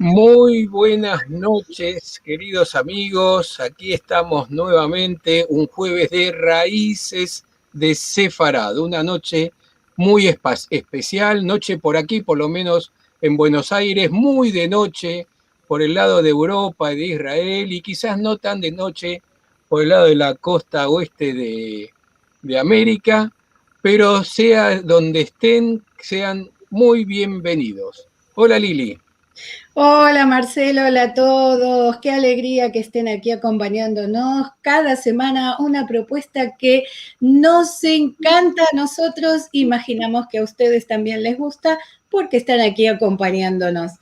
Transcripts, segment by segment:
Muy buenas noches, queridos amigos. Aquí estamos nuevamente, un jueves de raíces de Sefarad. Una noche muy especial, noche por aquí, por lo menos en Buenos Aires, muy de noche por el lado de Europa y de Israel, y quizás no tan de noche por el lado de la costa oeste de América, pero sea donde estén, sean muy bienvenidos. Hola Lili. Hola Marcelo, hola a todos, qué alegría que estén aquí acompañándonos. Cada semana una propuesta que nos encanta a nosotros, imaginamos que a ustedes también les gusta porque están aquí acompañándonos.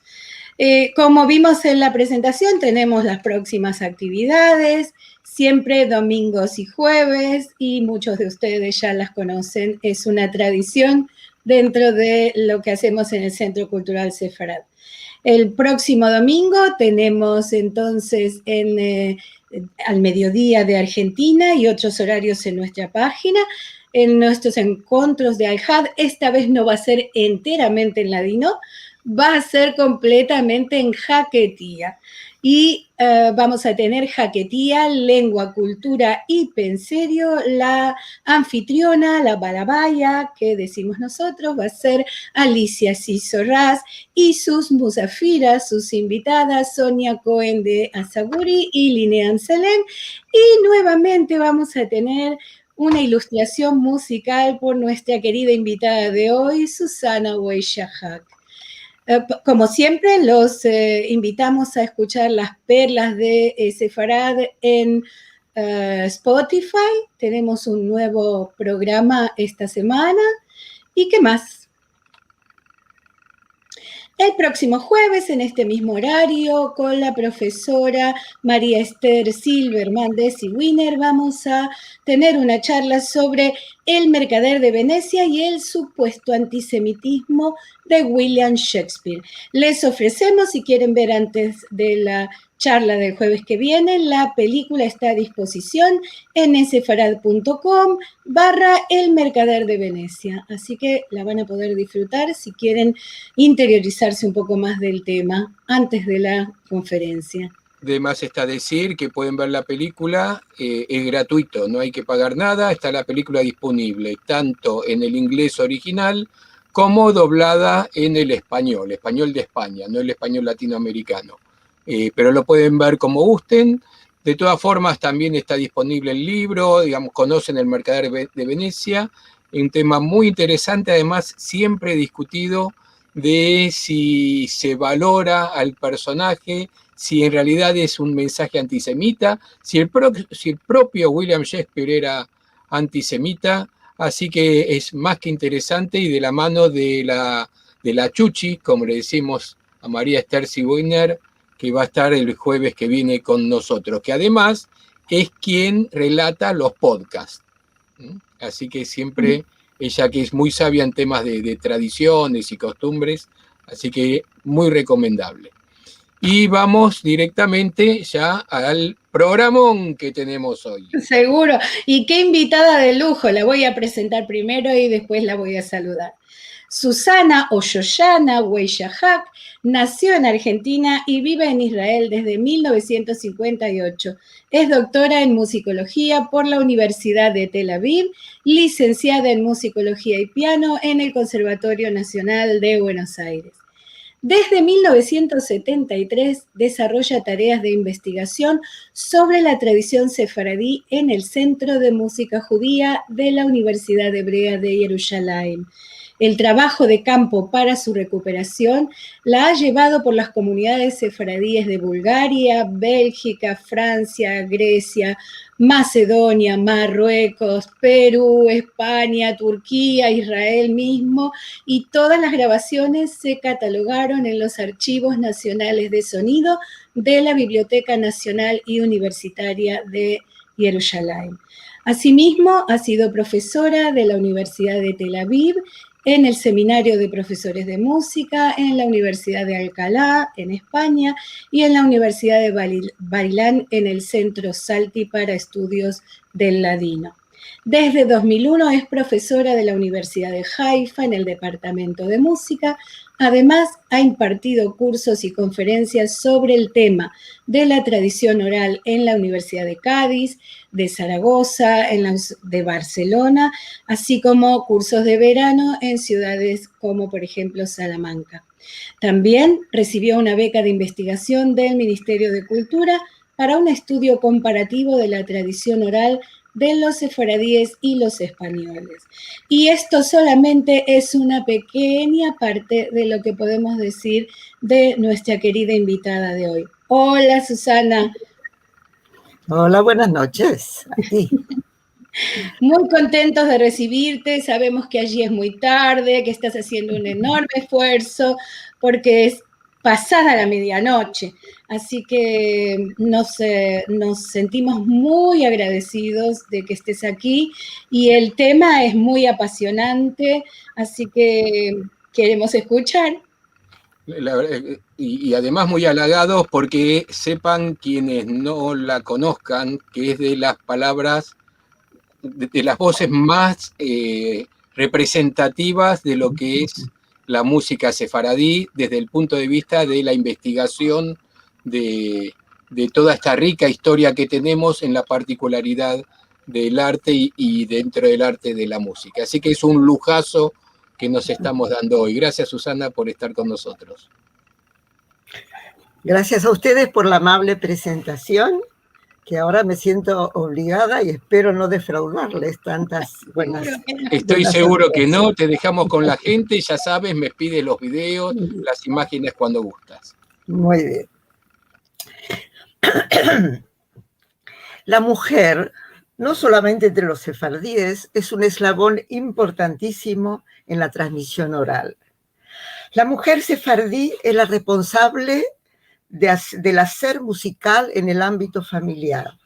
Como vimos en la presentación, tenemos las próximas actividades, siempre domingos y jueves, y muchos de ustedes ya las conocen, es una tradición dentro de lo que hacemos en el Centro Cultural Sefarad. El próximo domingo tenemos entonces al mediodía de Argentina y otros horarios en nuestra página, en nuestros encuentros de Al-Had. Esta vez no va a ser enteramente en ladino, va a ser completamente en jaquetía. Y vamos a tener jaquetía, lengua, cultura y penserio. La anfitriona, la balabaya, que decimos nosotros, va a ser Alicia Cisorraz, y sus musafiras, sus invitadas, Sonia Cohen de Asaguri y Linean Selem. Y nuevamente vamos a tener una ilustración musical por nuestra querida invitada de hoy, Susana Weishahak. Como siempre, los invitamos a escuchar las perlas de Sefarad en Spotify. Tenemos un nuevo programa esta semana. ¿Y qué más? El próximo jueves, en este mismo horario, con la profesora María Esther Silverman de Winner, vamos a tener una charla sobre El mercader de Venecia y el supuesto antisemitismo de William Shakespeare. Les ofrecemos, si quieren ver antes de la charla del jueves que viene, la película está a disposición en sefarad.com/El mercader de Venecia. Así que la van a poder disfrutar si quieren interiorizarse un poco más del tema antes de la conferencia. De más está decir que pueden ver la película, es gratuito, no hay que pagar nada, está la película disponible tanto en el inglés original como doblada en el español de España, no el español latinoamericano. Pero lo pueden ver como gusten. De todas formas, también está disponible el libro, digamos, Conocen el mercader de Venecia, un tema muy interesante, además siempre discutido de si se valora al personaje, si en realidad es un mensaje antisemita, si el propio William Shakespeare era antisemita, así que es más que interesante y de la mano de la Chuchi, como le decimos a María Esther Sibwiner, que va a estar el jueves que viene con nosotros, que además es quien relata los podcasts. Así que siempre ella que es muy sabia en temas de tradiciones y costumbres, así que muy recomendable. Y vamos directamente ya al programón que tenemos hoy. Seguro. Y qué invitada de lujo. La voy a presentar primero y después la voy a saludar. Susana o Shoshana Weishahak nació en Argentina y vive en Israel desde 1958. Es doctora en musicología por la Universidad de Tel Aviv, licenciada en musicología y piano en el Conservatorio Nacional de Buenos Aires. Desde 1973 desarrolla tareas de investigación sobre la tradición sefaradí en el Centro de Música Judía de la Universidad Hebrea de Jerusalén. El trabajo de campo para su recuperación la ha llevado por las comunidades sefaradíes de Bulgaria, Bélgica, Francia, Grecia, Macedonia, Marruecos, Perú, España, Turquía, Israel mismo, y todas las grabaciones se catalogaron en los archivos nacionales de sonido de la Biblioteca Nacional y Universitaria de Jerusalén. Asimismo, ha sido profesora de la Universidad de Tel Aviv, en el Seminario de Profesores de Música, en la Universidad de Alcalá, en España, y en la Universidad de Barilán, en el Centro Salti para Estudios del Ladino. Desde 2001 es profesora de la Universidad de Haifa en el Departamento de Música. Además, ha impartido cursos y conferencias sobre el tema de la tradición oral en la Universidad de Cádiz, de Zaragoza, de Barcelona, así como cursos de verano en ciudades como, por ejemplo, Salamanca. También recibió una beca de investigación del Ministerio de Cultura para un estudio comparativo de la tradición oral de los sefaradíes y los españoles. Y esto solamente es una pequeña parte de lo que podemos decir de nuestra querida invitada de hoy. Hola, Susana. Hola, buenas noches. Aquí. Muy contentos de recibirte. Sabemos que allí es muy tarde, que estás haciendo un enorme esfuerzo porque es pasada la medianoche. Así que nos sentimos muy agradecidos de que estés aquí y el tema es muy apasionante, así que queremos escuchar. Y además muy halagados porque sepan quienes no la conozcan que es de las palabras, de las voces más representativas de lo que es la música sefaradí desde el punto de vista de la investigación de toda esta rica historia que tenemos en la particularidad del arte y dentro del arte de la música. Así que es un lujazo que nos estamos dando hoy. Gracias, Susana, por estar con nosotros. Gracias a ustedes por la amable presentación, que ahora me siento obligada y espero no defraudarles tantas buenas. Estoy seguro que no, te dejamos con la gente y ya sabes, me pides los videos, las imágenes cuando gustas. Muy bien. La mujer, no solamente entre los sefardíes, es un eslabón importantísimo en la transmisión oral. La mujer sefardí es la responsable del hacer musical en el ámbito familiar.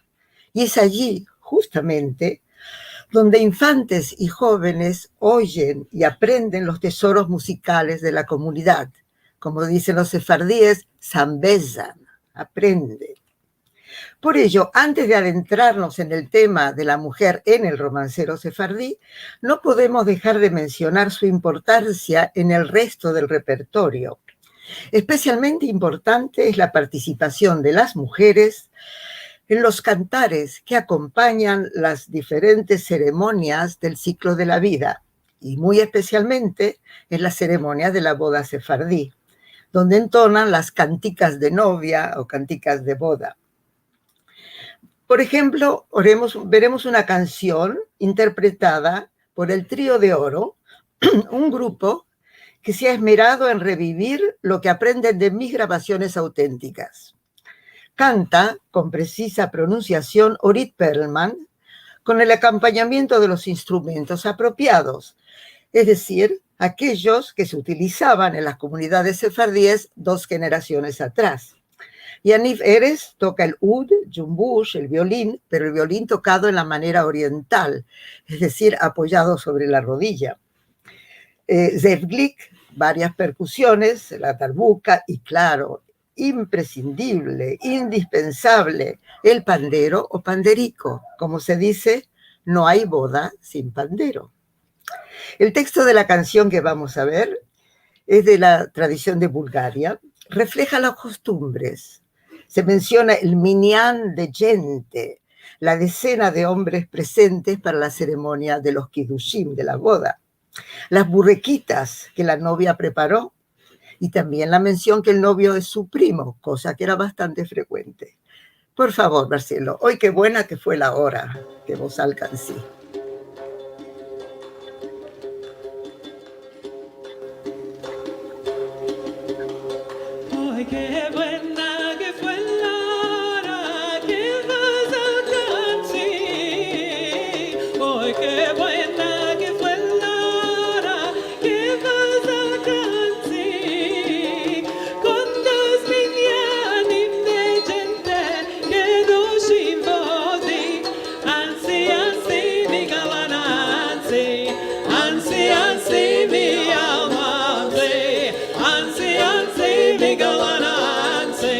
Y es allí, justamente, donde infantes y jóvenes oyen y aprenden los tesoros musicales de la comunidad. Como dicen los sefardíes, zambezan, aprenden. Por ello, antes de adentrarnos en el tema de la mujer en el romancero sefardí, no podemos dejar de mencionar su importancia en el resto del repertorio. Especialmente importante es la participación de las mujeres en los cantares que acompañan las diferentes ceremonias del ciclo de la vida, y muy especialmente en la ceremonia de la boda sefardí, donde entonan las canticas de novia o canticas de boda. Por ejemplo, veremos una canción interpretada por el Trío de Oro, un grupo que se ha esmerado en revivir lo que aprenden de mis grabaciones auténticas. Canta, con precisa pronunciación, Orit Perlman, con el acompañamiento de los instrumentos apropiados, es decir, aquellos que se utilizaban en las comunidades sefardíes 2 generaciones atrás. Yaniv Erez toca el oud, jumbush, el violín, pero el violín tocado en la manera oriental, es decir, apoyado sobre la rodilla. Zev Glick, varias percusiones, la tarbuca y, claro, imprescindible, indispensable, el pandero o panderico. Como se dice, no hay boda sin pandero. El texto de la canción que vamos a ver es de la tradición de Bulgaria, refleja las costumbres. Se menciona el minyan de gente, la decena de hombres presentes para la ceremonia de los kiddushim, de la boda. Las burrequitas que la novia preparó y también la mención que el novio es su primo, cosa que era bastante frecuente. Por favor, Marcelo, hoy qué buena que fue la hora que vos alcancé. Hoy qué buena que fue la hora que vos alcancé. Hoy qué buena que fue la hora que vos alcancé. Con 2 minyanim de gente que dushim bodi. Ansi, ansi, mi galanansi. Ansi, ansi, mi almansi. Ansi, ansi, mi galanansi.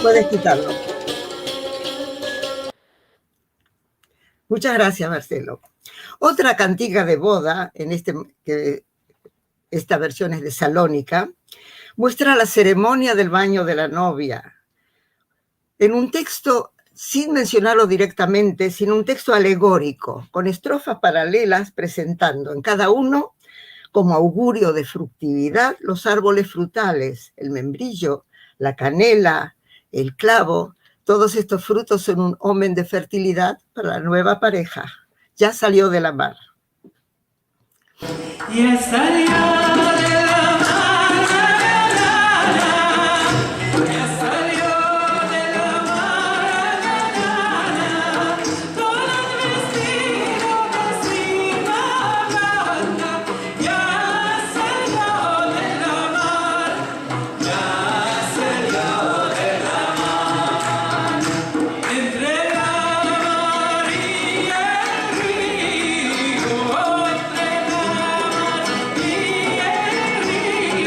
Puedes quitarlo. Muchas gracias, Marcelo. Otra cantiga de boda, esta versión es de Salónica, muestra la ceremonia del baño de la novia. En un texto, sin mencionarlo directamente, sino un texto alegórico, con estrofas paralelas presentando en cada uno, como augurio de fructividad, los árboles frutales, el membrillo, la canela, el clavo. Todos estos frutos son un omen de fertilidad para la nueva pareja. Ya salió de la mar. Ya salió de la mar, ya salió de la mar, con el vestido de cima blanca. Ya salió de la mar, ya salió de la mar, entre la mar y el río, entre la mar y el río,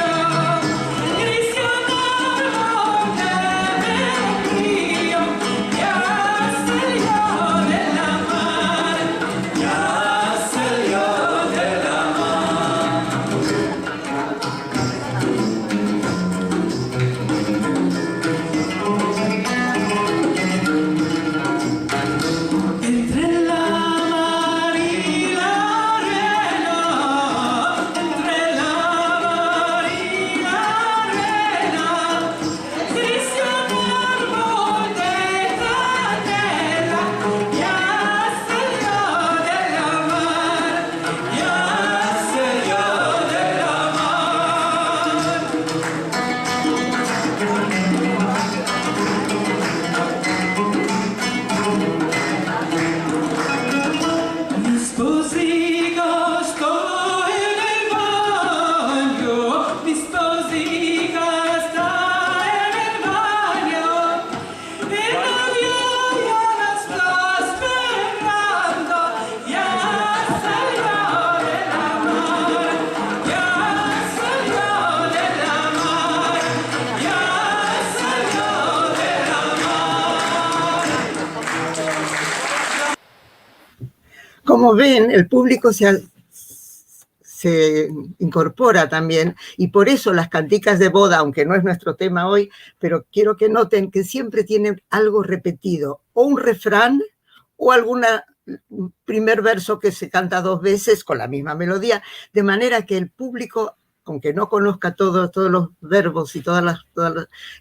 creció un árbol de membrillo. Ya salió de la mar, ya salió de la mar. Entre la mar y la arena, entre la mar y la arena, creció un árbol de canela. Ya salió de la mar, ya salió de la mar. Mi sposino sto en el baño, mi sposina sta en el baño, el novio ya la está esperando. Ya salió de la mar, ya salió de la mar, ya salió de la mar. Como ven, el público se incorpora también, y por eso las canticas de boda, aunque no es nuestro tema hoy, pero quiero que noten que siempre tienen algo repetido, o un refrán, o un primer verso que se canta 2 veces con la misma melodía, de manera que el público, aunque no conozca todos los verbos y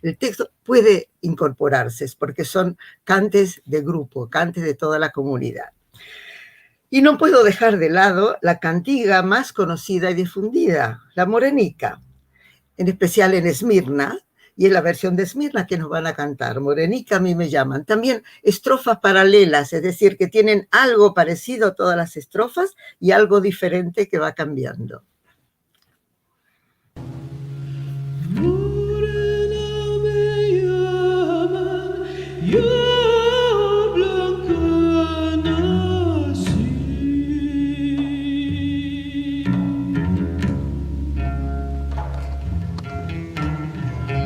el texto, puede incorporarse, porque son cantes de grupo, cantes de toda la comunidad. Y no puedo dejar de lado la cantiga más conocida y difundida, la morenica, en especial en Esmirna, y en la versión de Esmirna que nos van a cantar. Morenica a mí me llaman. También estrofas paralelas, es decir, que tienen algo parecido a todas las estrofas y algo diferente que va cambiando. Morena me llaman, yo blanca nací.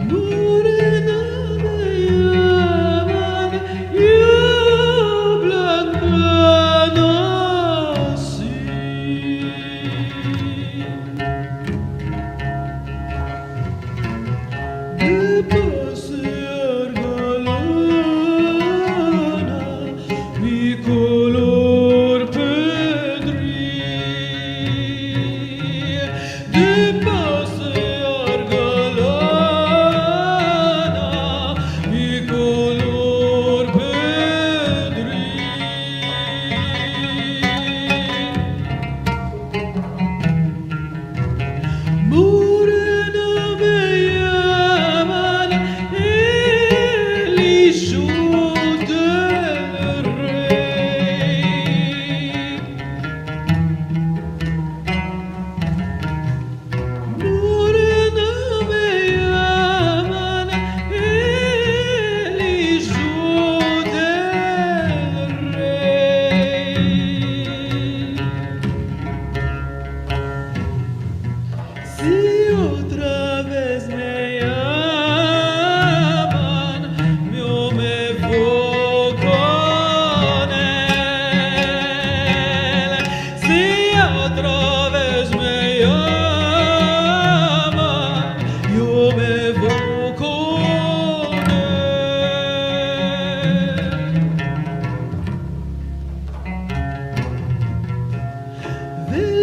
Morena me llaman, yo blanca nací.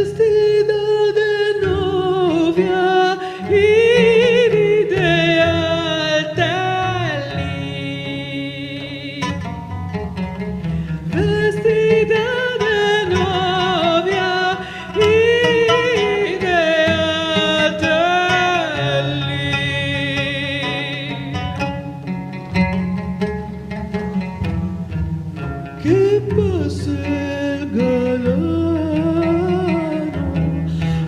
vestida de novia ideal talí. Vestida de novia ideal talí. Que pase el galano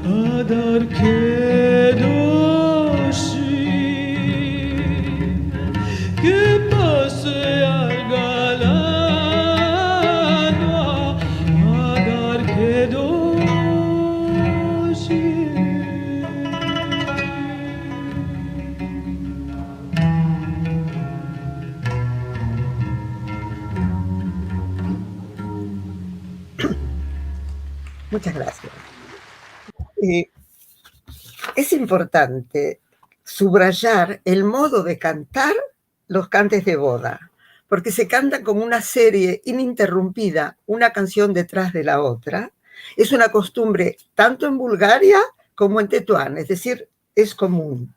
a dar kedoshim. Que pase al galano a dar Muchas gracias. Es importante subrayar el modo de cantar los cantes de boda, porque se cantan como una serie ininterrumpida, una canción detrás de la otra. Es una costumbre tanto en Bulgaria como en Tetuán, es decir, es común.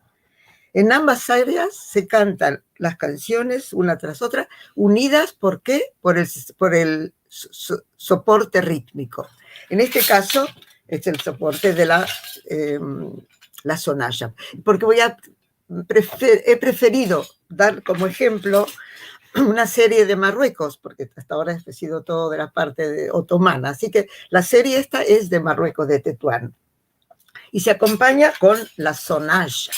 En ambas áreas se cantan las canciones una tras otra, unidas, ¿por qué? Por el soporte rítmico. En este caso es el soporte de la sonaya, porque he preferido dar como ejemplo una serie de Marruecos, porque hasta ahora he sido todo de la parte otomana, así que la serie esta es de Marruecos, de Tetuán, y se acompaña con la sonaya,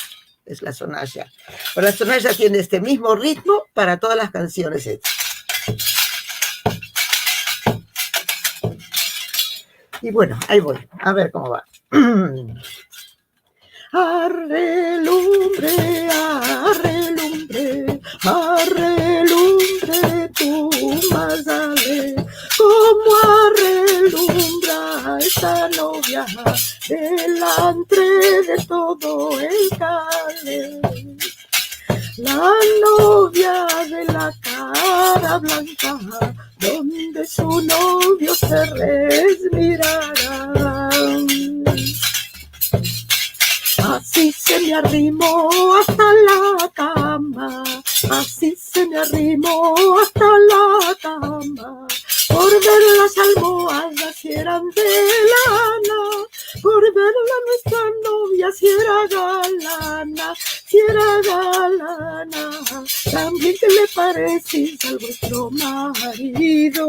es la sonaya. Pero la sonaya tiene este mismo ritmo para todas las canciones hechas. Y bueno, ahí voy, a ver cómo va. Arrelumbre, arrelumbre, arrelumbre tu mazale, como arrelumbra esta novia delante de todo el cale. La novia de la cara blanca, donde su novio se resmirará. Así se me arrimó hasta la cama, así se me arrimó hasta la cama, por ver las almohadas si eran de lana, por verla nuestra novia si era galana, si era galana, también que le parecís a vuestro marido.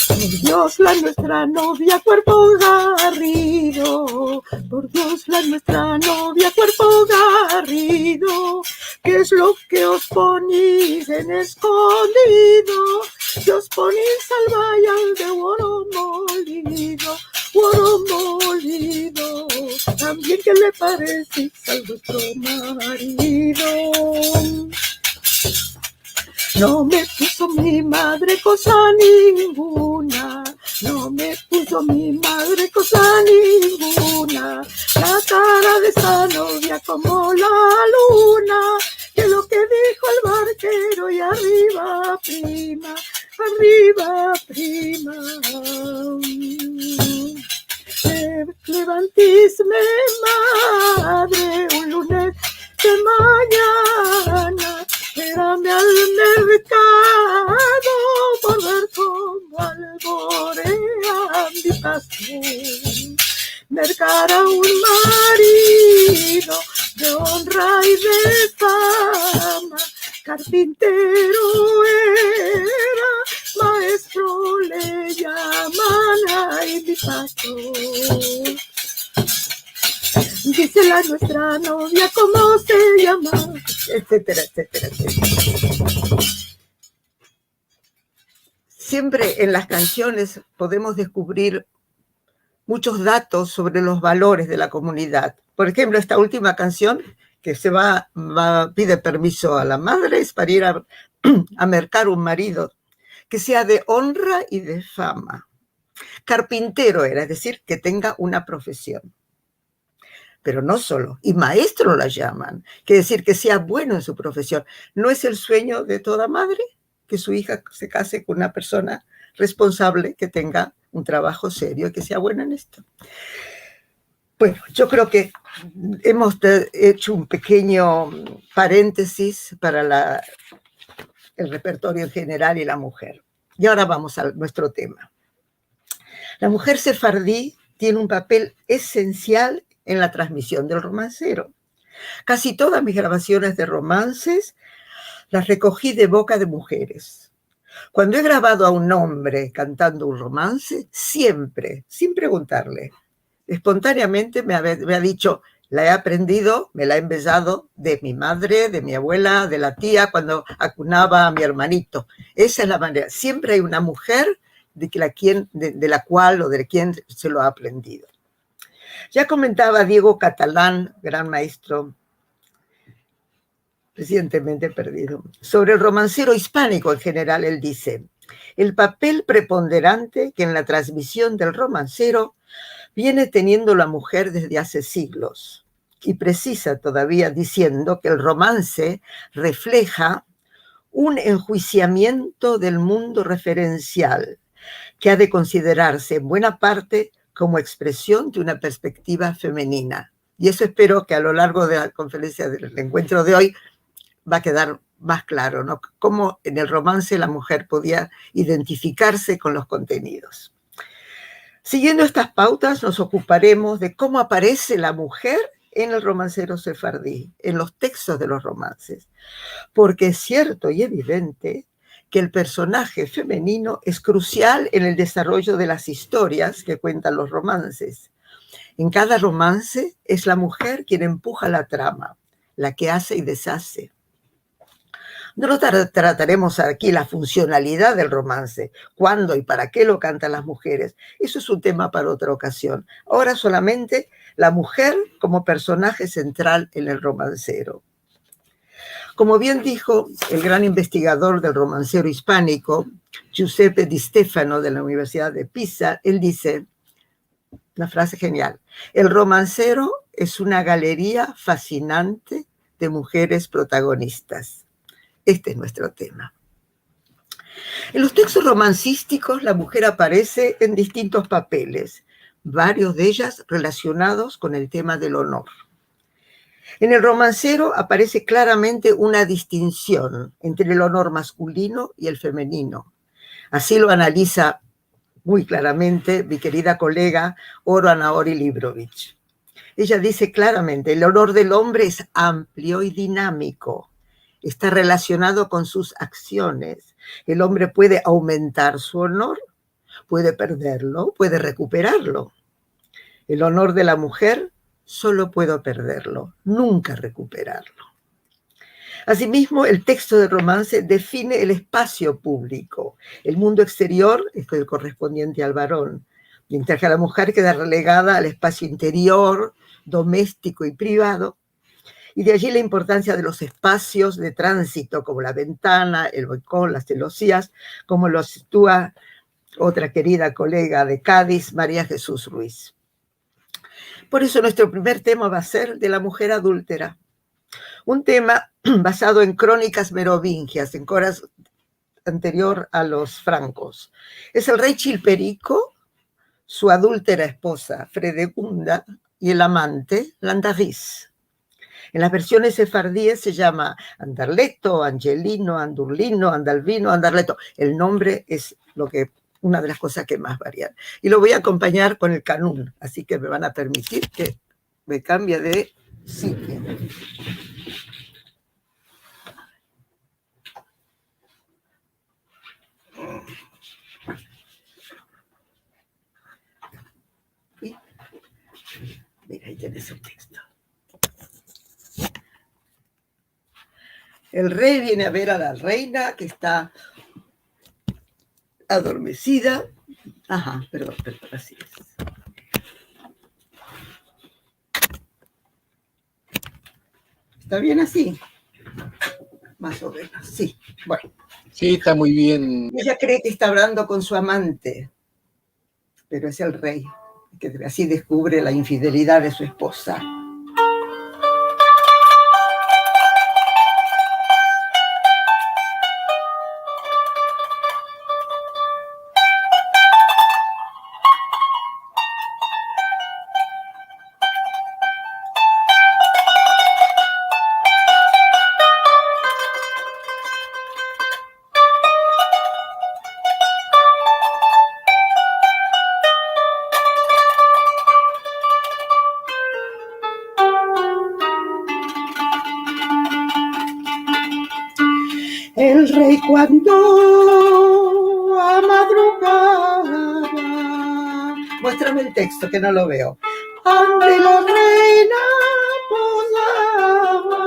Por Dios, la nuestra novia, cuerpo garrido. Por Dios, la nuestra novia, cuerpo garrido. ¿Qué es lo que os ponís en escondido? Que os ponís al bayal de oro molido, oro molido. También que le parecís a vuestro marido. No me puso mi madre cosa ninguna, no me puso mi madre cosa ninguna. La cara de esta novia como la luna, que lo que dijo el barquero y arriba prima, arriba prima. Levantísme madre un lunes de mañana, espérame al mercado por ver cómo alborea mi pasión. Mercar a un marido de honra y de fama, carpintero era, maestro le llaman, ay mi pastor. Dice la nuestra novia cómo se llama, etcétera, etcétera, etcétera. Siempre en las canciones podemos descubrir muchos datos sobre los valores de la comunidad. Por ejemplo, esta última canción que pide permiso a la madre es para ir a mercar un marido que sea de honra y de fama. Carpintero era, es decir, que tenga una profesión. Pero no solo, y maestro la llaman, quiere decir que sea bueno en su profesión. ¿No es el sueño de toda madre que su hija se case con una persona responsable, que tenga un trabajo serio y que sea bueno en esto. Bueno, yo creo que hemos hecho un pequeño paréntesis para el repertorio en general y la mujer. Y ahora vamos a nuestro tema. La mujer sefardí tiene un papel esencial en la transmisión del romancero. Casi todas mis grabaciones de romances las recogí de boca de mujeres. Cuando he grabado a un hombre cantando un romance, siempre, sin preguntarle, espontáneamente me ha dicho, la he aprendido, me la he empezado de mi madre, de mi abuela, de la tía, cuando acunaba a mi hermanito. Esa es la manera. Siempre hay una mujer de la cual o de quien se lo ha aprendido. Ya comentaba Diego Catalán, gran maestro, recientemente perdido, sobre el romancero hispánico en general. Él dice, el papel preponderante que en la transmisión del romancero viene teniendo la mujer desde hace siglos, y precisa todavía diciendo que el romance refleja un enjuiciamiento del mundo referencial que ha de considerarse en buena parte como expresión de una perspectiva femenina. Y eso espero que a lo largo de la conferencia del encuentro de hoy va a quedar más claro, ¿no? Cómo en el romance la mujer podía identificarse con los contenidos. Siguiendo estas pautas, nos ocuparemos de cómo aparece la mujer en el romancero sefardí, en los textos de los romances, porque es cierto y evidente que el personaje femenino es crucial en el desarrollo de las historias que cuentan los romances. En cada romance es la mujer quien empuja la trama, la que hace y deshace. No trataremos aquí la funcionalidad del romance, cuándo y para qué lo cantan las mujeres. Eso es un tema para otra ocasión. Ahora solamente la mujer como personaje central en el romancero. Como bien dijo el gran investigador del romancero hispánico, Giuseppe Di Stefano, de la Universidad de Pisa, él dice, una frase genial, el romancero es una galería fascinante de mujeres protagonistas. Este es nuestro tema. En los textos romancísticos, la mujer aparece en distintos papeles, varios de ellas relacionados con el tema del honor. En el romancero aparece claramente una distinción entre el honor masculino y el femenino. Así lo analiza muy claramente mi querida colega Oro Naori Librovich. Ella dice claramente, el honor del hombre es amplio y dinámico. Está relacionado con sus acciones. El hombre puede aumentar su honor, puede perderlo, puede recuperarlo. El honor de la mujer solo puedo perderlo, nunca recuperarlo. Asimismo, el texto de romance define el espacio público. El mundo exterior es el correspondiente al varón, mientras que la mujer queda relegada al espacio interior, doméstico y privado. Y de allí la importancia de los espacios de tránsito, como la ventana, el balcón, las celosías, como lo sitúa otra querida colega de Cádiz, María Jesús Ruiz. Por eso nuestro primer tema va a ser de la mujer adúltera. Un tema basado en crónicas merovingias, en Coras anterior a los francos. Es el rey Chilperico, su adúltera esposa, Fredegunda, y el amante, Landavís. En las versiones sefardíes se llama Andarleto, Angelino, Andurlino, Andalvino, Andarleto. El nombre es una de las cosas que más varían. Y lo voy a acompañar con el canún, así que me van a permitir que me cambie de sitio. Mira, ahí tenés el texto. El rey viene a ver a la reina que está adormecida. Ajá, perdón, así es. ¿Está bien así? Más o menos, sí. Bueno. Sí, está muy bien. Ella cree que está hablando con su amante, pero es el rey, que así descubre la infidelidad de su esposa. Cuando a madrugada, muéstrame el texto que no lo veo. Ante la reina posaba,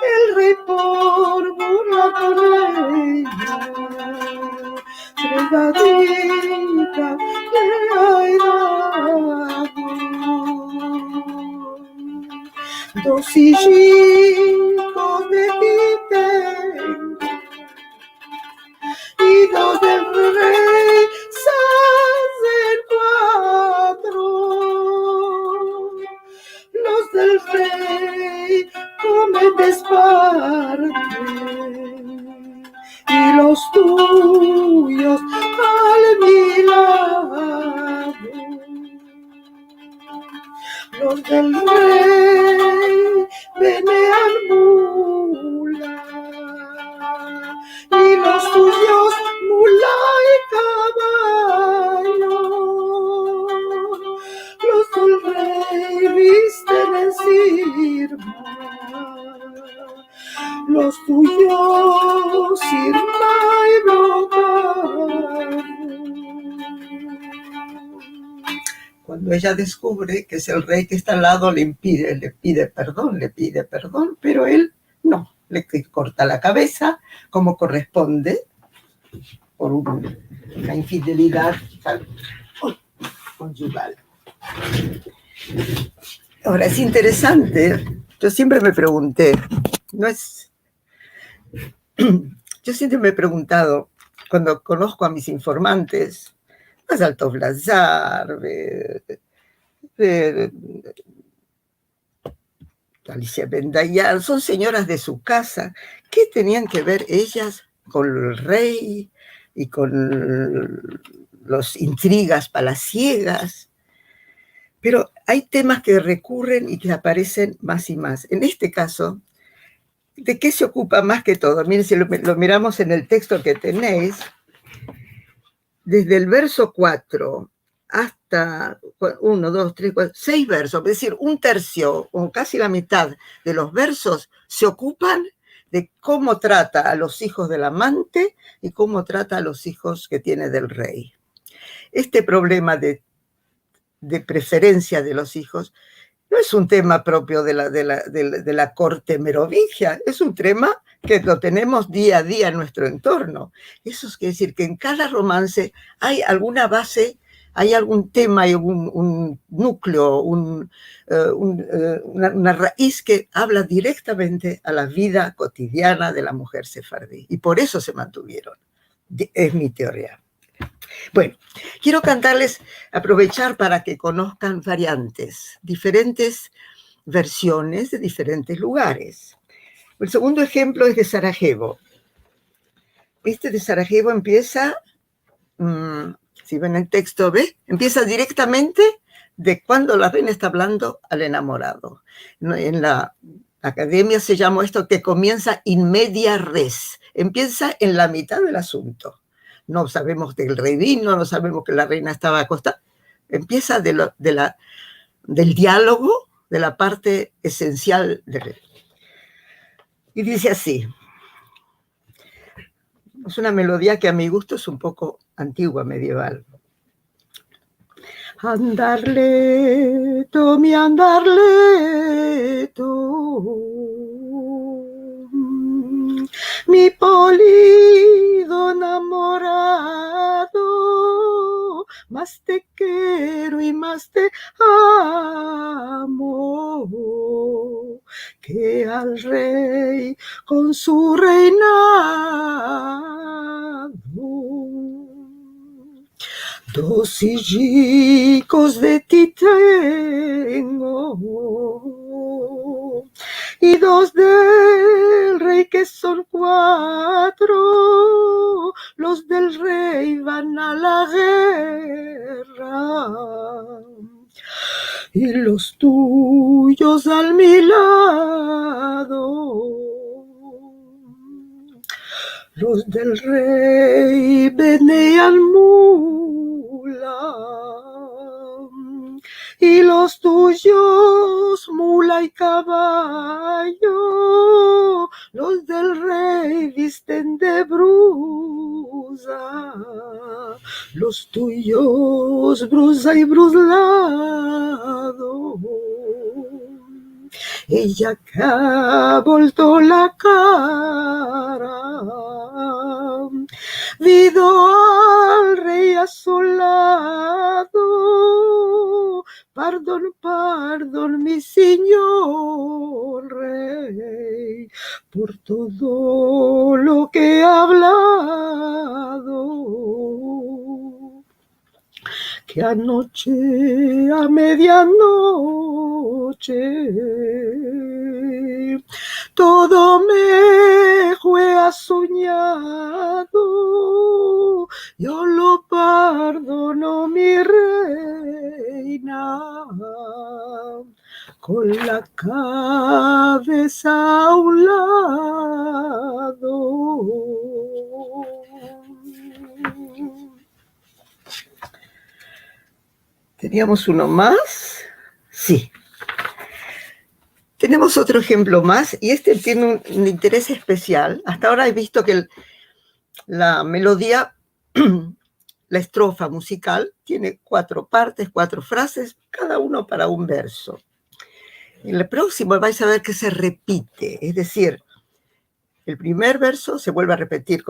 el rey por burla con ella, fregadita le ha dado. Dos sillitos de tengo y dos del rey hacen cuatro. Los del rey comen desparte y los tuyos al mi lado. Los del rey venean mula y los tuyos mula y caballo. Los del rey visten en sirma, los tuyos sirma y brocado. Cuando ella descubre que es el rey que está al lado, le pide perdón, pero él no, le corta la cabeza como corresponde por una infidelidad conyugal. Ahora, es interesante, yo siempre me pregunté, yo siempre me he preguntado, cuando conozco a mis informantes, Alto Blazar, Alicia Bendayal, son señoras de su casa. ¿Qué tenían que ver ellas con el rey y con las intrigas palaciegas? Pero hay temas que recurren y que aparecen más y más. En este caso, ¿de qué se ocupa más que todo? Miren, si lo miramos en el texto que tenéis, desde el verso 4 hasta 1, 2, 3, 4, 6 versos, es decir, un tercio o casi la mitad de los versos se ocupan de cómo trata a los hijos del amante y cómo trata a los hijos que tiene del rey. Este problema de preferencia de los hijos no es un tema propio de la corte merovingia, es un tema que lo tenemos día a día en nuestro entorno. Eso quiere decir que en cada romance hay alguna base, hay algún tema, hay un núcleo, una raíz que habla directamente a la vida cotidiana de la mujer sefardí. Y por eso se mantuvieron. Es mi teoría. Bueno, quiero aprovechar para que conozcan variantes, diferentes versiones de diferentes lugares. El segundo ejemplo es de Sarajevo. Este de Sarajevo empieza, si ven el texto, empieza directamente de cuando la reina está hablando al enamorado. En la academia se llama esto que comienza in media res, empieza en la mitad del asunto. No sabemos que el rey vino, no sabemos que la reina estaba acostada. Empieza del diálogo, de la parte esencial del rey. Y dice así, es una melodía que a mi gusto es un poco antigua, medieval. Andarleto, mi andarleto, mi polido enamorado, más te quiero y más te amo que al rey con su reinado. Dos sillicos de ti tengo y dos del rey que son 4, los del rey van a la guerra y los tuyos al mi lado. Los del rey venean mula y los tuyos mula y caballo. los del rey visten de brusa, los tuyos brusa y bruslado. Ella que ha vuelto la cara, vido al rey a su lado. Pardon, pardon, mi señor rey, por todo lo que he hablado. Que anoche a medianoche todo me fue soñado. Yo lo perdono, mi reina, con la cabeza a un lado. ¿Teníamos uno más? Sí. Tenemos otro ejemplo más, y este tiene un interés especial. Hasta ahora he visto que la melodía, la estrofa musical, tiene 4 partes, 4 frases, cada uno para un verso. En el próximo vais a ver que se repite, es decir, el primer verso se vuelve a repetir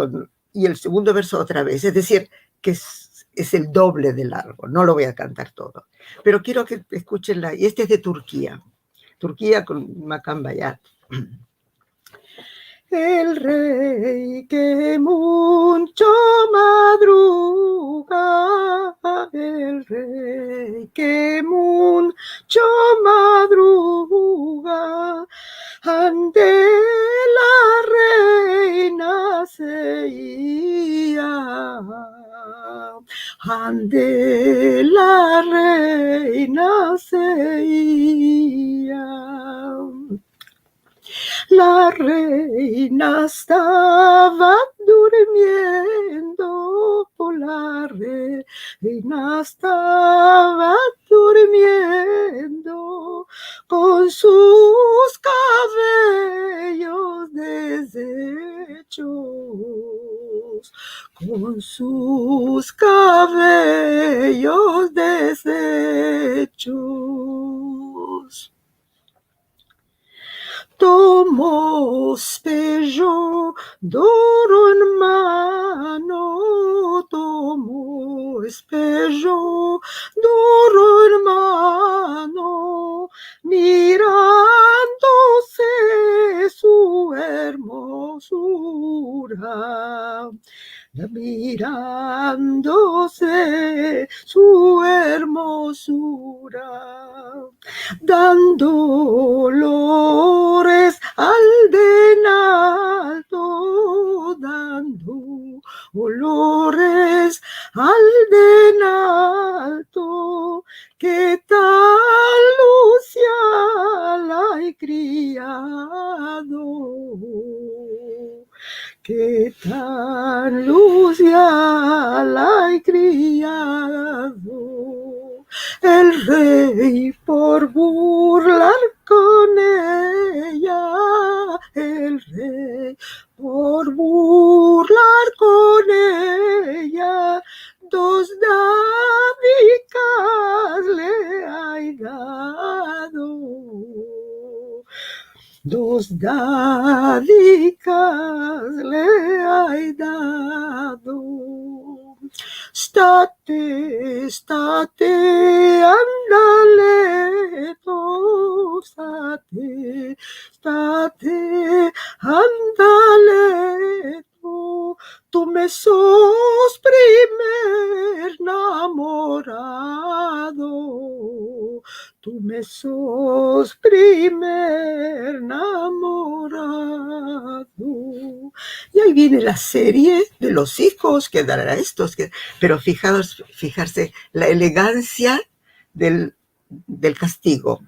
y el segundo verso otra vez, es decir, que es el doble de largo. No lo voy a cantar todo, pero quiero que escuchen y este es de Turquía con Makam Bayat. El rey que mucho madruga, el rey que mucho madruga, ante la reina se iba, ante la reina se iba. La reina estaba durmiendo, la reina estaba durmiendo con sus cabellos deshechos, con sus cabellos deshechos. Tomó espejo d'oro en mano, tomó espejo d'oro en mano, mirándose su hermosura, mirándose su hermosura, dando olores al denalto, dando olores al denalto, que tal lucía la he criado, que tan lucía la he criado. El rey por burlar con ella, el rey por burlar con ella, 2 dádicas le ha dado. 2 dádicas le ha dado. State, state, andaleto, state, state, andaleto, tú me sos primer enamorado, tú me sos primer enamorado. Y ahí viene la serie de los hijos que dará estos, pero fijarse la elegancia del castigo.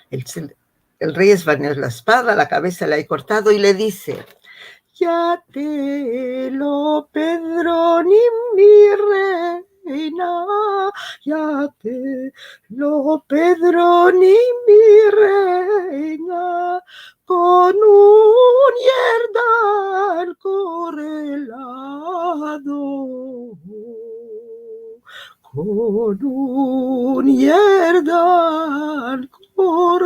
El rey esvaneó la espada, la cabeza la ha cortado y le dice: ya te lo Pedroni, mi reina, ya te lo Pedroni, mi reina, con un con un yerdán correlado,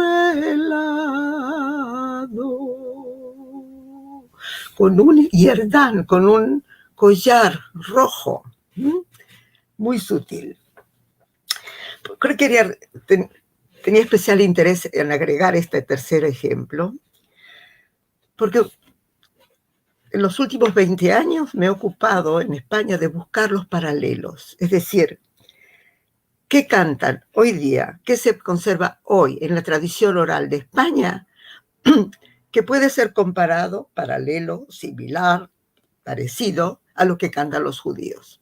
con un yerdán, con un collar rojo, muy sutil. Creo que tenía especial interés en agregar este tercer ejemplo, porque en los últimos 20 años me he ocupado en España de buscar los paralelos, es decir, ¿qué cantan hoy día? ¿Qué se conserva hoy en la tradición oral de España? Que puede ser comparado, paralelo, similar, parecido a lo que cantan los judíos.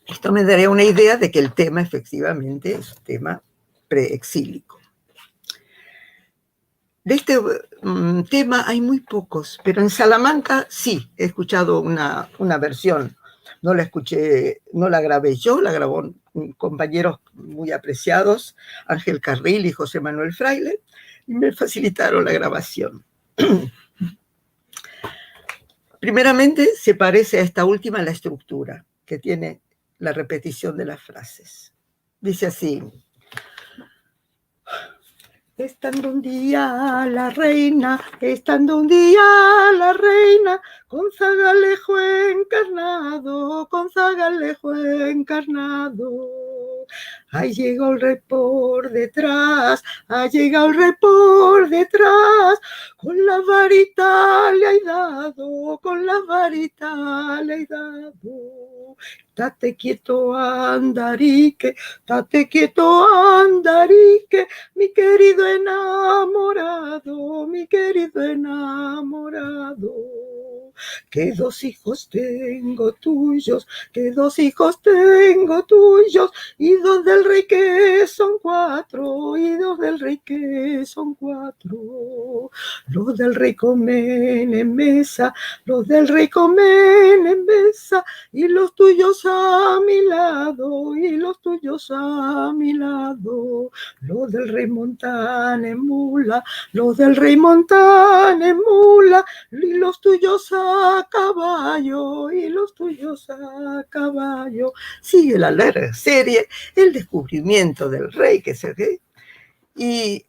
Esto me daría una idea de que el tema efectivamente es un tema preexílico. De este tema hay muy pocos, pero en Salamanca sí, he escuchado una versión. No la escuché, no la grabé yo, la grabó compañeros muy apreciados, Ángel Carril y José Manuel Fraile, y me facilitaron la grabación. Primeramente, se parece a esta última la estructura, que tiene la repetición de las frases. Dice así: estando un día la reina, estando un día la reina, con zagalejo encarnado, con zagalejo encarnado. Ahí llegó el rey por detrás, ha llegado el rey por detrás, con la varita le ha dado, con la varita le ha dado. Tate quieto, andarique, tate quieto, andarique, mi querido enamorado, mi querido enamorado. Que 2 hijos tengo tuyos, que 2 hijos tengo tuyos, y 2 del rey que son 4, y 2 del rey que son 4. Los del rey comen en mesa, los del rey comen en mesa, y los tuyos a mi lado, y los tuyos a mi lado. Los del rey montan en mula, los del rey montan en mula, y los tuyos a caballo, y los tuyos a caballo. Sigue la larga serie, el descubrimiento del rey, que es el rey, y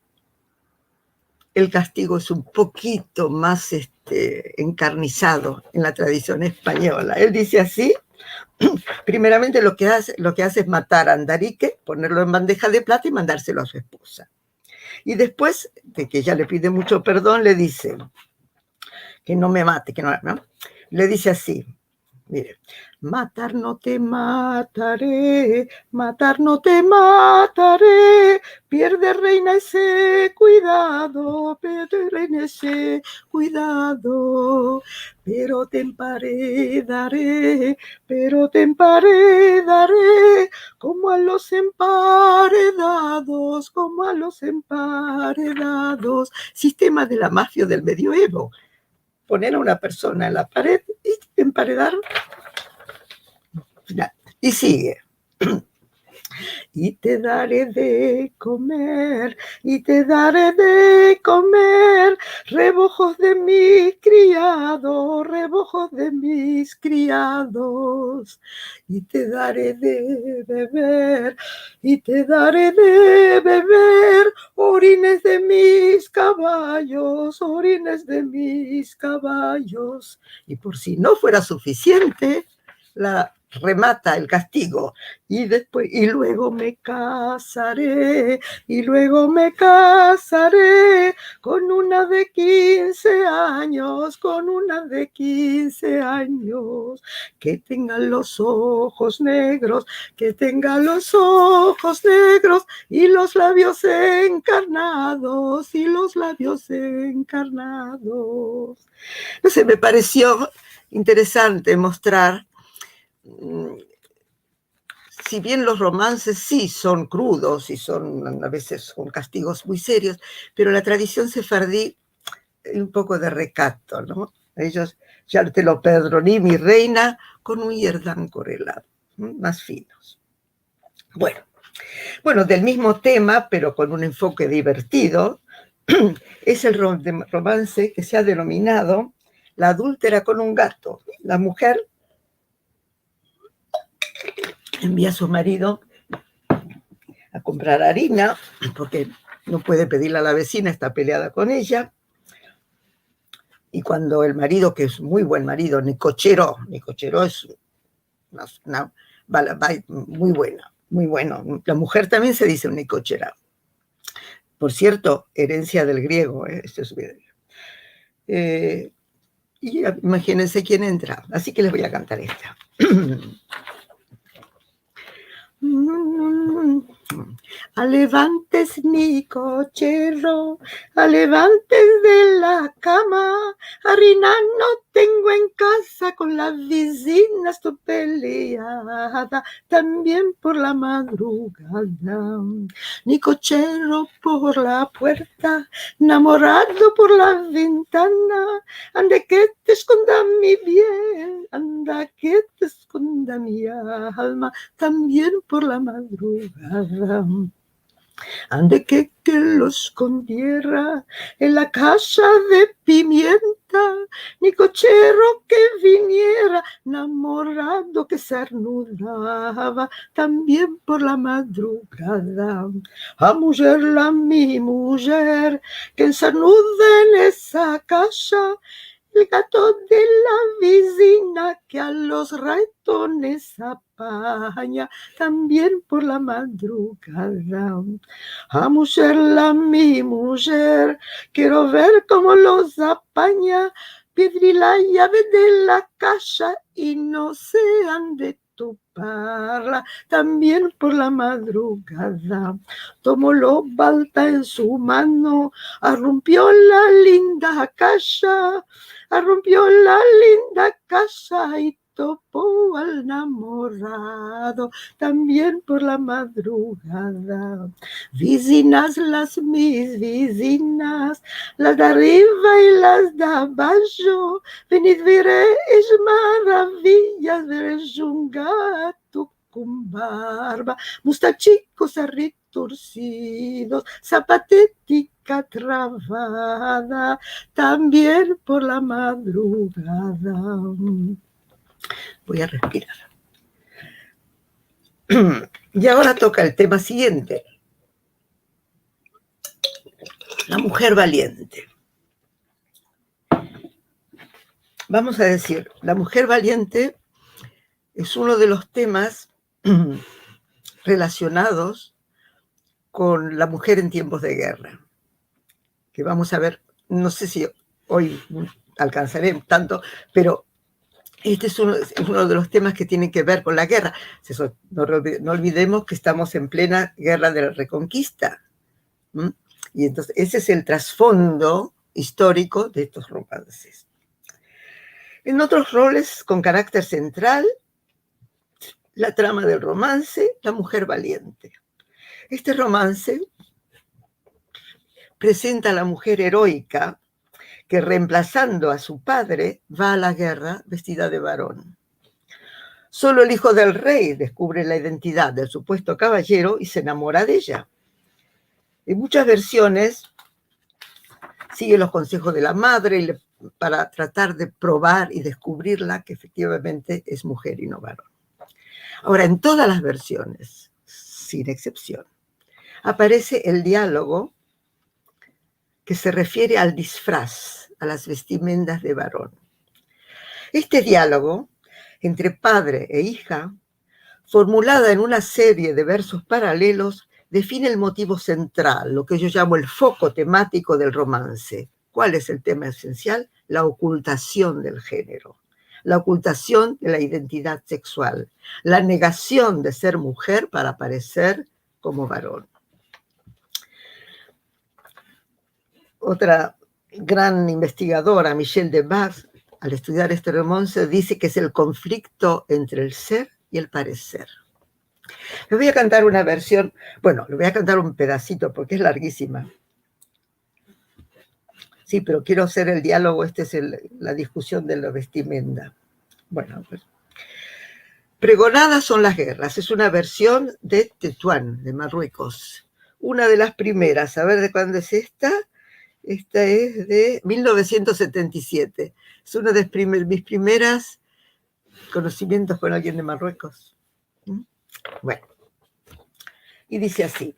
el castigo es un poquito más encarnizado en la tradición española. Él dice así: primeramente lo que hace es matar a Andarique, ponerlo en bandeja de plata y mandárselo a su esposa. Y después de que ella le pide mucho perdón, le dice que no me mate, que no, ¿no? Le dice así, mire: matar no te mataré, matar no te mataré, pierde reina ese cuidado, pierde reina ese cuidado, pero te emparedaré, como a los emparedados, como a los emparedados. Sistema de la mafia del medioevo: poner a una persona en la pared y emparedar. Y sigue: y te daré de comer, y te daré de comer, rebojos de mis criados, rebojos de mis criados, y te daré de beber, y te daré de beber, orines de mis caballos, orines de mis caballos. Y por si no fuera suficiente, la remata el castigo: y después, y luego me casaré, y luego me casaré con una de 15 años, con una de 15 años, que tenga los ojos negros, que tenga los ojos negros, y los labios encarnados, y los labios encarnados. No sé, me pareció interesante mostrar, si bien los romances sí son crudos y son a veces son castigos muy serios, pero la tradición sefardí un poco de recato, ¿no? Ellos: ya te lo perdoné, mi reina, con un yerdán correlado, más finos. Bueno, del mismo tema, pero con un enfoque divertido, es el romance que se ha denominado La adúltera con un gato. La mujer envía a su marido a comprar harina, porque no puede pedirle a la vecina, está peleada con ella. Y cuando el marido, que es muy buen marido, Nicochero es una muy buena, muy bueno. La mujer también se dice Nicochera. Por cierto, herencia del griego, esto es y imagínense quién entra. Así que les voy a cantar esta. Alevantes, Nicochero, alevantes de la cama, harina no tengo en casa, con las vecinas estoy peleada, también por la madrugada. Nicochero por la puerta, enamorado por la ventana, anda que te esconda mi bien, anda que te esconda mi alma, también por la madrugada. Ande que lo escondiera en la casa de pimienta, Nicochero que viniera, enamorado que se arnudaba, también por la madrugada. A mujer, mi mujer, que encernuda en esa casa, el gato de la vecina que a los ratones apaña, también por la madrugada. A mujer, mi mujer, quiero ver cómo los apaña, pedí la llave de la casa y no se han de toparla, también por la madrugada. Tomó lo balta en su mano, arrumpió la linda casa, arrumpió la linda casa y topó al enamorado, también por la madrugada. Vecinas, mis vecinas, las de arriba y las de abajo, venid veréis maravillas, veréis un gato con barba, mustachicos retorcidos, zapatética trabada, también por la madrugada. Voy a respirar. Y ahora toca el tema siguiente. La mujer valiente. Vamos a decir, la mujer valiente es uno de los temas relacionados con la mujer en tiempos de guerra, que vamos a ver, no sé si hoy alcanzaré tanto, pero este es uno de los temas que tienen que ver con la guerra. No olvidemos que estamos en plena guerra de la Reconquista. Y entonces ese es el trasfondo histórico de estos romances. En otros roles con carácter central, la trama del romance, la mujer valiente. Este romance presenta a la mujer heroica que, reemplazando a su padre, va a la guerra vestida de varón. Solo el hijo del rey descubre la identidad del supuesto caballero y se enamora de ella. En muchas versiones sigue los consejos de la madre para tratar de probar y descubrirla que efectivamente es mujer y no varón. Ahora, en todas las versiones, sin excepción, aparece el diálogo que se refiere al disfraz, a las vestimentas de varón. Este diálogo entre padre e hija, formulada en una serie de versos paralelos, define el motivo central, lo que yo llamo el foco temático del romance. ¿Cuál es el tema esencial? La ocultación del género, la ocultación de la identidad sexual, la negación de ser mujer para parecer como varón. Otra gran investigadora, Michelle de Bach, al estudiar este romance, dice que es el conflicto entre el ser y el parecer. Les voy a cantar una versión, bueno, les voy a cantar un pedacito porque es larguísima. Sí, pero quiero hacer el diálogo, esta es la discusión de la vestimenta. Bueno, pues. Pregonadas son las guerras, es una versión de Tetuán, de Marruecos. Una de las primeras, a ver de cuándo es esta. Esta es de 1977. Es uno de mis primeros conocimientos con alguien de Marruecos. Bueno, y dice así.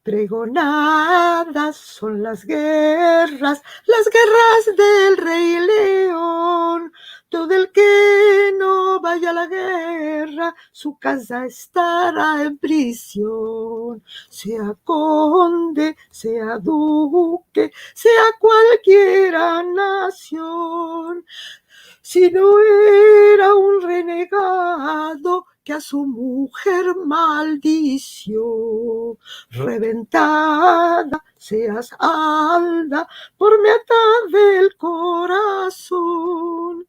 Pregonadas son las guerras del Rey León. Todo el que no vaya a la guerra, su casa estará en prisión. Sea conde, sea duque, sea cualquiera nación. Si no era un renegado que a su mujer maldició, reventada seas Alda por me atar del corazón.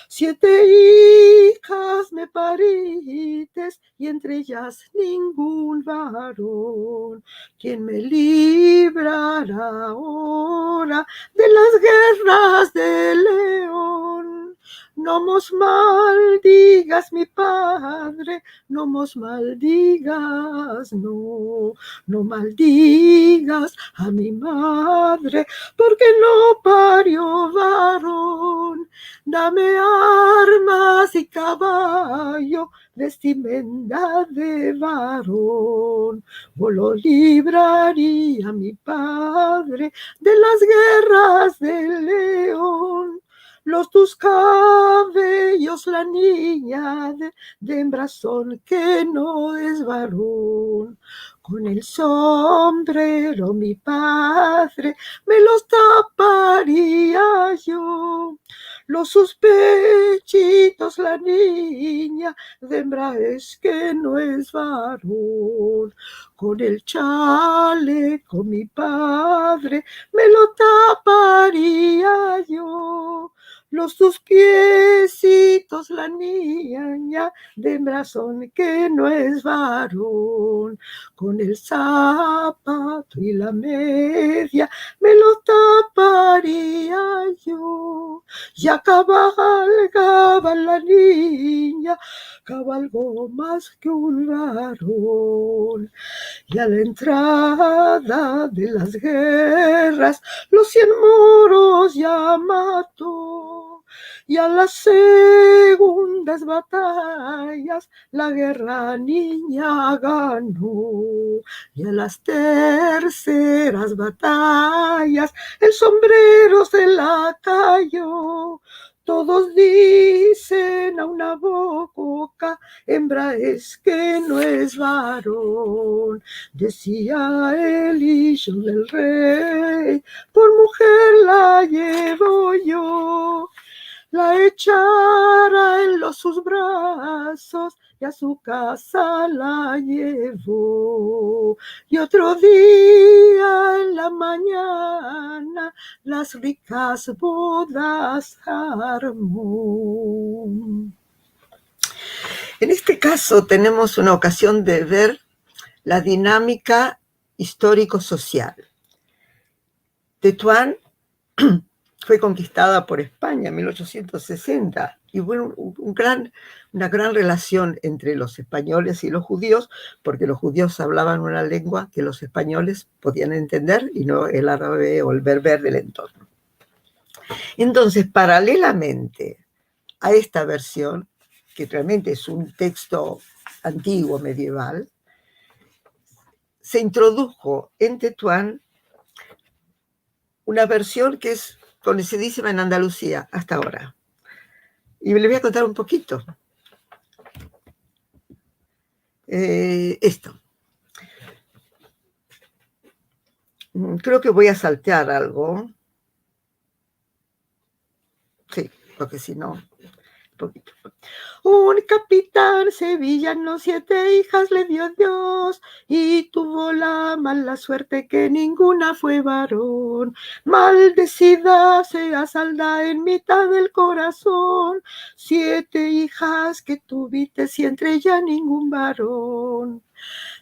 7 hijas me parites y entre ellas ningún varón. ¿Quién me librará ahora de las guerras de León? No mos maldigas, mi padre, no mos maldigas, no maldigas a mi madre, porque no parió varón. Dame armas y caballo, vestimenta de varón. O lo libraría mi padre de las guerras de León. Los tus cabellos, la niña de hembrazón que no es varón. Con el sombrero mi padre me los taparía yo. Los pechitos, la niña de hembra es que no es varón. Con el chaleco mi padre me lo taparía yo. Tus piecitos, la niña de brazón que no es varón. Con el zapato y la media me lo taparía yo. Ya cabalgaba la niña, cabalgó más que un varón. Y a la entrada de las guerras, los 100 moros ya mató. Y a las segundas batallas, la guerra niña ganó. Y a las terceras batallas, el sombrero se la cayó. Todos dicen a una boca, hembra es que no es varón. Decía el hijo del rey, por mujer la llevo yo. La echara en sus brazos y a su casa la llevó. Y otro día en la mañana las ricas bodas armó. En este caso tenemos una ocasión de ver la dinámica histórico-social. Tetuán fue conquistada por España en 1860 y hubo una gran relación entre los españoles y los judíos, porque los judíos hablaban una lengua que los españoles podían entender y no el árabe o el berber del entorno. Entonces, paralelamente a esta versión, que realmente es un texto antiguo, medieval, se introdujo en Tetuán una versión que es conocidísima en Andalucía hasta ahora. Y les voy a contar un poquito. Esto. Creo que voy a saltear algo. Sí, porque si no, un poquito. Un capitán sevillano 7 hijas le dio Dios y tuvo la mala suerte que ninguna fue varón. Maldecida sea Salda en mitad del corazón, 7 hijas que tuviste y entre ellas ningún varón.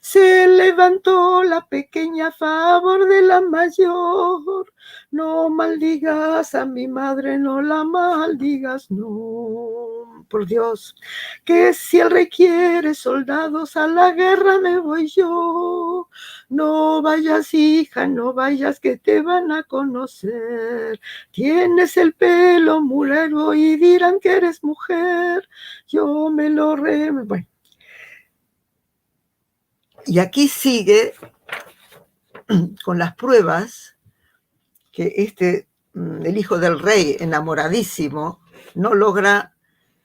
Se levantó la pequeña a favor de la mayor. No maldigas a mi madre, no la maldigas, no. Por Dios, que si él requiere soldados a la guerra me voy yo. No vayas, hija, no vayas, que te van a conocer. Tienes el pelo muy largo y dirán que eres mujer. Yo me lo Bueno. Y aquí sigue con las pruebas que el hijo del rey, enamoradísimo, no logra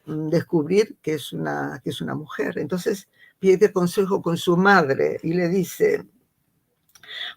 descubrir que es una mujer. Entonces pide consejo con su madre y le dice: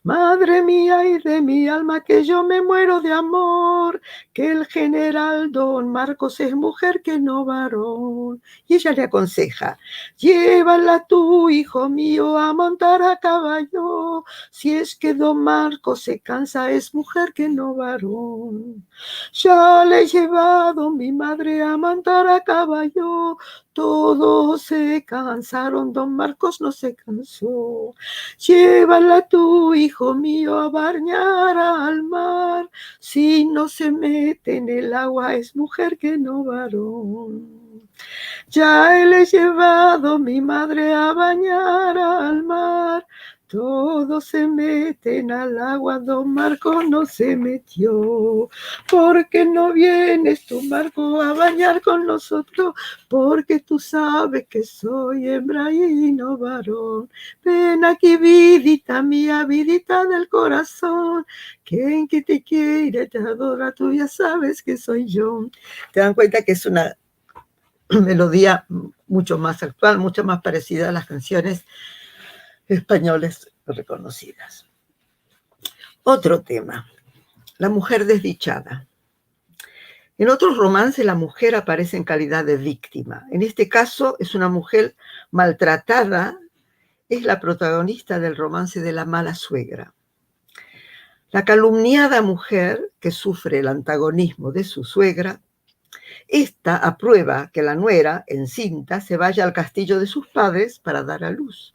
madre mía y de mi alma, que yo me muero de amor, que el general don Marcos es mujer que no varón. Y ella le aconseja: llévala tú, hijo mío, a montar a caballo, si es que don Marcos se cansa, es mujer que no varón. Ya le he llevado mi madre a montar a caballo, todos se cansaron, don Marcos no se cansó. Llévala tú, hijo mío, a bañar al mar, si no se mete en el agua es mujer que no varón. Ya le he llevado mi madre a bañar al mar, todos se meten al agua, don Marco no se metió. Porque no vienes tú, Marco, a bañar con nosotros, porque tú sabes que soy hembra y no varón. Ven aquí, vidita mía, vidita del corazón, quien que te quiere, te adora, tú ya sabes que soy yo. Te dan cuenta que es una melodía mucho más actual, mucho más parecida a las canciones españoles reconocidas. Otro tema, la mujer desdichada. En otros romances la mujer aparece en calidad de víctima. En este caso es una mujer maltratada, es la protagonista del romance de La mala suegra. La calumniada mujer que sufre el antagonismo de su suegra, esta aprueba que la nuera, encinta, se vaya al castillo de sus padres para dar a luz,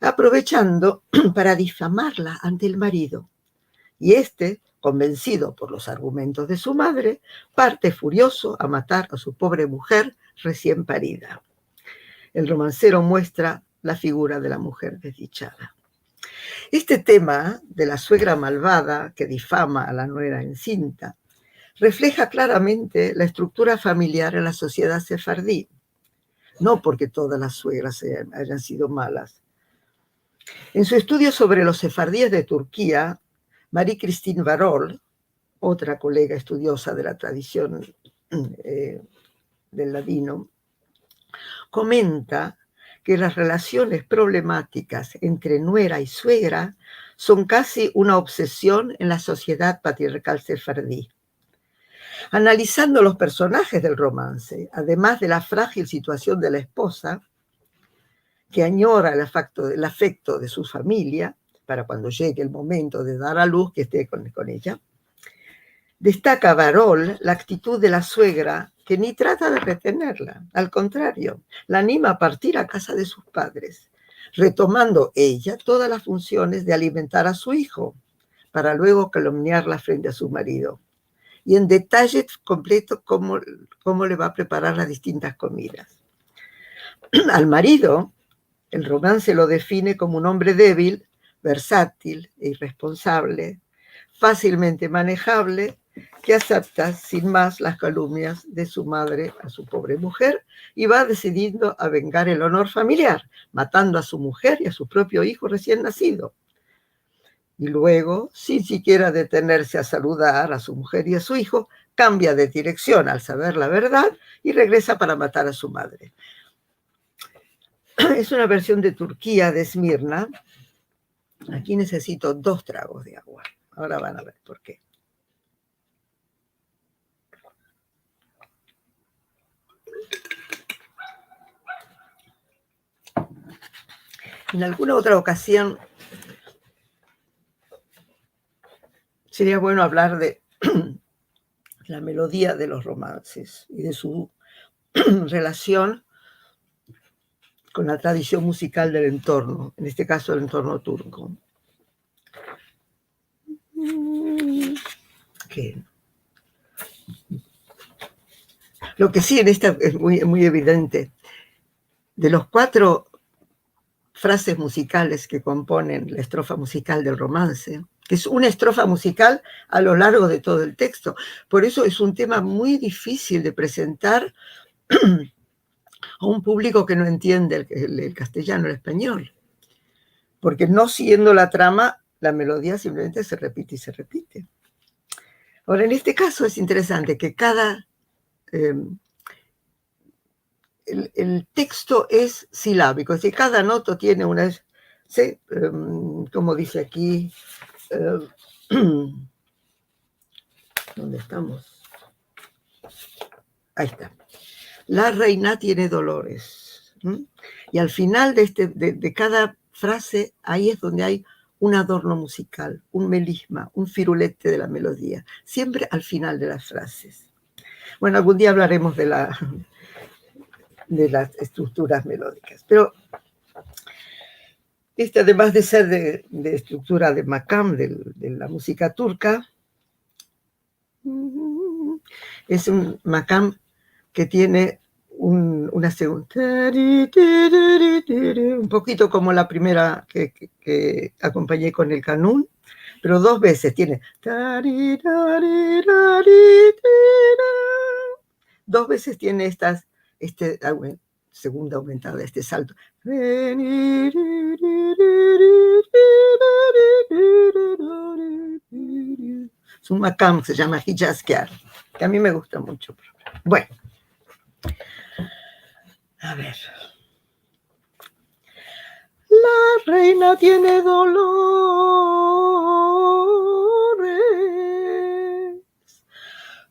aprovechando para difamarla ante el marido. Y este, convencido por los argumentos de su madre, parte furioso a matar a su pobre mujer recién parida. El romancero muestra la figura de la mujer desdichada. Este tema de la suegra malvada que difama a la nuera encinta refleja claramente la estructura familiar en la sociedad sefardí. No porque todas las suegras hayan sido malas. En su estudio sobre los sefardíes de Turquía, Marie-Christine Varol, otra colega estudiosa de la tradición del ladino, comenta que las relaciones problemáticas entre nuera y suegra son casi una obsesión en la sociedad patriarcal sefardí. Analizando los personajes del romance, además de la frágil situación de la esposa, que añora el afecto de su familia, para cuando llegue el momento de dar a luz que esté con ella, destaca Varol la actitud de la suegra, que ni trata de retenerla, al contrario, la anima a partir a casa de sus padres, retomando ella todas las funciones de alimentar a su hijo, para luego calumniarla frente a su marido, y en detalle completo cómo le va a preparar las distintas comidas. Al marido, el romance lo define como un hombre débil, versátil e irresponsable, fácilmente manejable, que acepta sin más las calumnias de su madre a su pobre mujer y va decidiendo a vengar el honor familiar, matando a su mujer y a su propio hijo recién nacido. Y luego, sin siquiera detenerse a saludar a su mujer y a su hijo, cambia de dirección al saber la verdad y regresa para matar a su madre. Es una versión de Turquía, de Esmirna. Aquí necesito 2 tragos de agua. Ahora van a ver por qué. En alguna otra ocasión sería bueno hablar de la melodía de los romances y de su relación con la tradición musical del entorno, en este caso el entorno turco. ¿Qué? Lo que sí en esta es muy evidente, de los 4 frases musicales que componen la estrofa musical del romance, que es una estrofa musical a lo largo de todo el texto. Por eso es un tema muy difícil de presentar a un público que no entiende el castellano, el español. Porque no siguiendo la trama, la melodía simplemente se repite y se repite. Ahora, en este caso es interesante que el texto es silábico, es decir, cada nota tiene una, como dice aquí, ¿dónde estamos? Ahí está. La reina tiene dolores. Y al final de cada frase, ahí es donde hay un adorno musical, un melisma, un firulete de la melodía, siempre al final de las frases. Bueno, algún día hablaremos de las estructuras melódicas, pero además de ser de estructura de makam, de la música turca, es un makam que tiene una segunda, un poquito como la primera que acompañé con el canún, pero 2 veces tiene 2 veces tiene segunda aumentada, este salto. Es un makam, se llama Hijazkar, que a mí me gusta mucho. Bueno, a ver. La reina tiene dolores,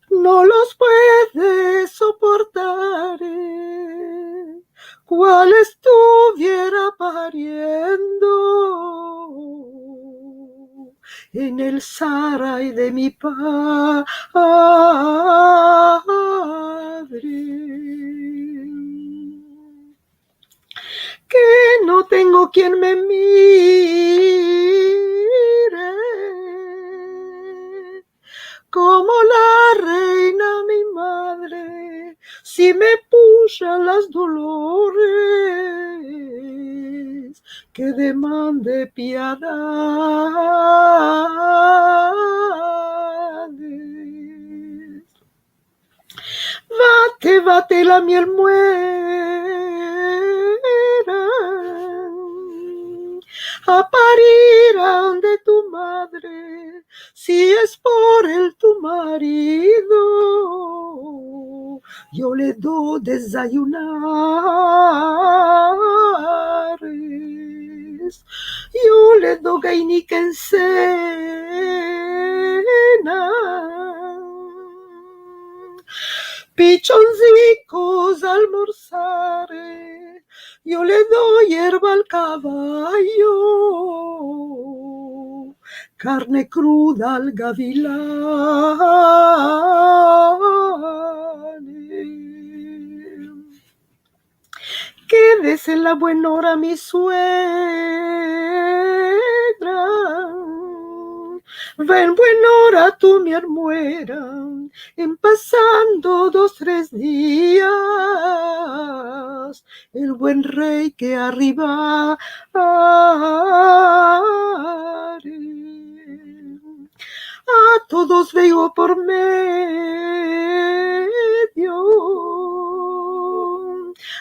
no los puede soportar, cual estuviera pariendo en el saray de mi padre. Que no tengo quien me mire, como la reina mi madre, si me puya las dolores, que demande piedad. Bate, bate la miel muera, a parir ande tu madre, si es por él tu marido, yo le doy desayunar, yo le doy gainica en cena, pichoncicos a almorzar, yo le doy hierba al caballo, carne cruda al gavilán. Quédese en la buena hora mi suegra, va en buena hora tú mi hermuera, en pasando 2, 3 días, el buen rey que arriba a todos veo por medio,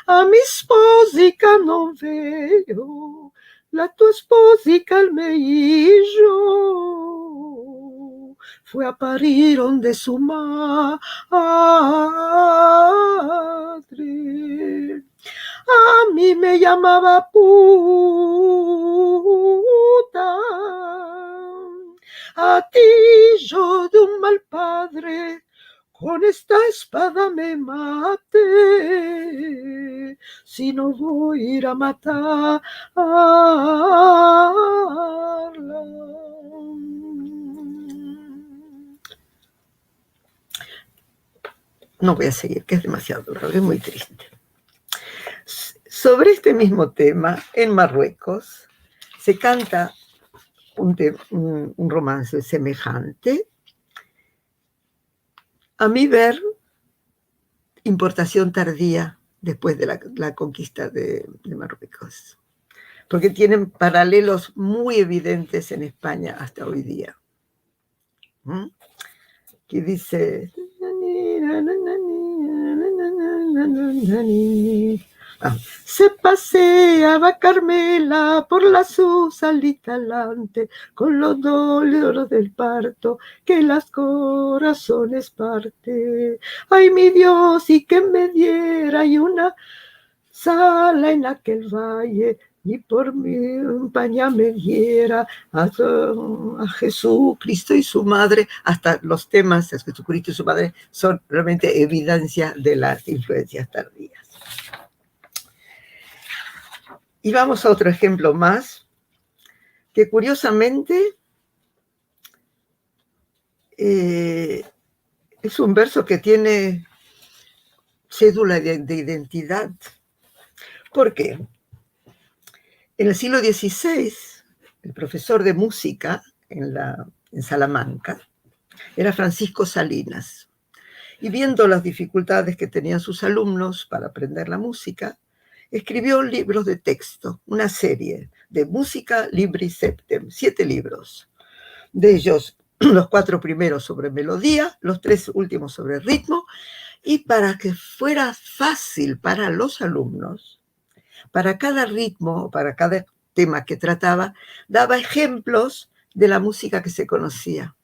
a mi esposica no veo, la tu esposica el meillo fue a parir donde su madre. A mí me llamaba puta, a ti yo de un mal padre, con esta espada me mate, si no voy a ir a matarla. No voy a seguir, que es demasiado largo, es muy triste. Sobre este mismo tema, en Marruecos, se canta un romance semejante. A mi ver, importación tardía después de la conquista de Marruecos, porque tienen paralelos muy evidentes en España hasta hoy día. Que dice... Se paseaba Carmela por la Susalita alante, con los dolores del parto que las corazones parte. Ay, mi Dios, y que me diera y una sala en aquel valle, y por mi paña me diera a Jesucristo y su madre. Hasta los temas de Jesucristo y su madre son realmente evidencia de las influencias tardías. Y vamos a otro ejemplo más, que curiosamente es un verso que tiene cédula de identidad. ¿Por qué? En el siglo XVI, el profesor de música en Salamanca era Francisco Salinas. Y viendo las dificultades que tenían sus alumnos para aprender la música, escribió libros de texto, una serie de música libri septem, 7 libros. De ellos, los 4 primeros sobre melodía, los 3 últimos sobre ritmo, y para que fuera fácil para los alumnos, para cada ritmo, para cada tema que trataba, daba ejemplos de la música que se conocía.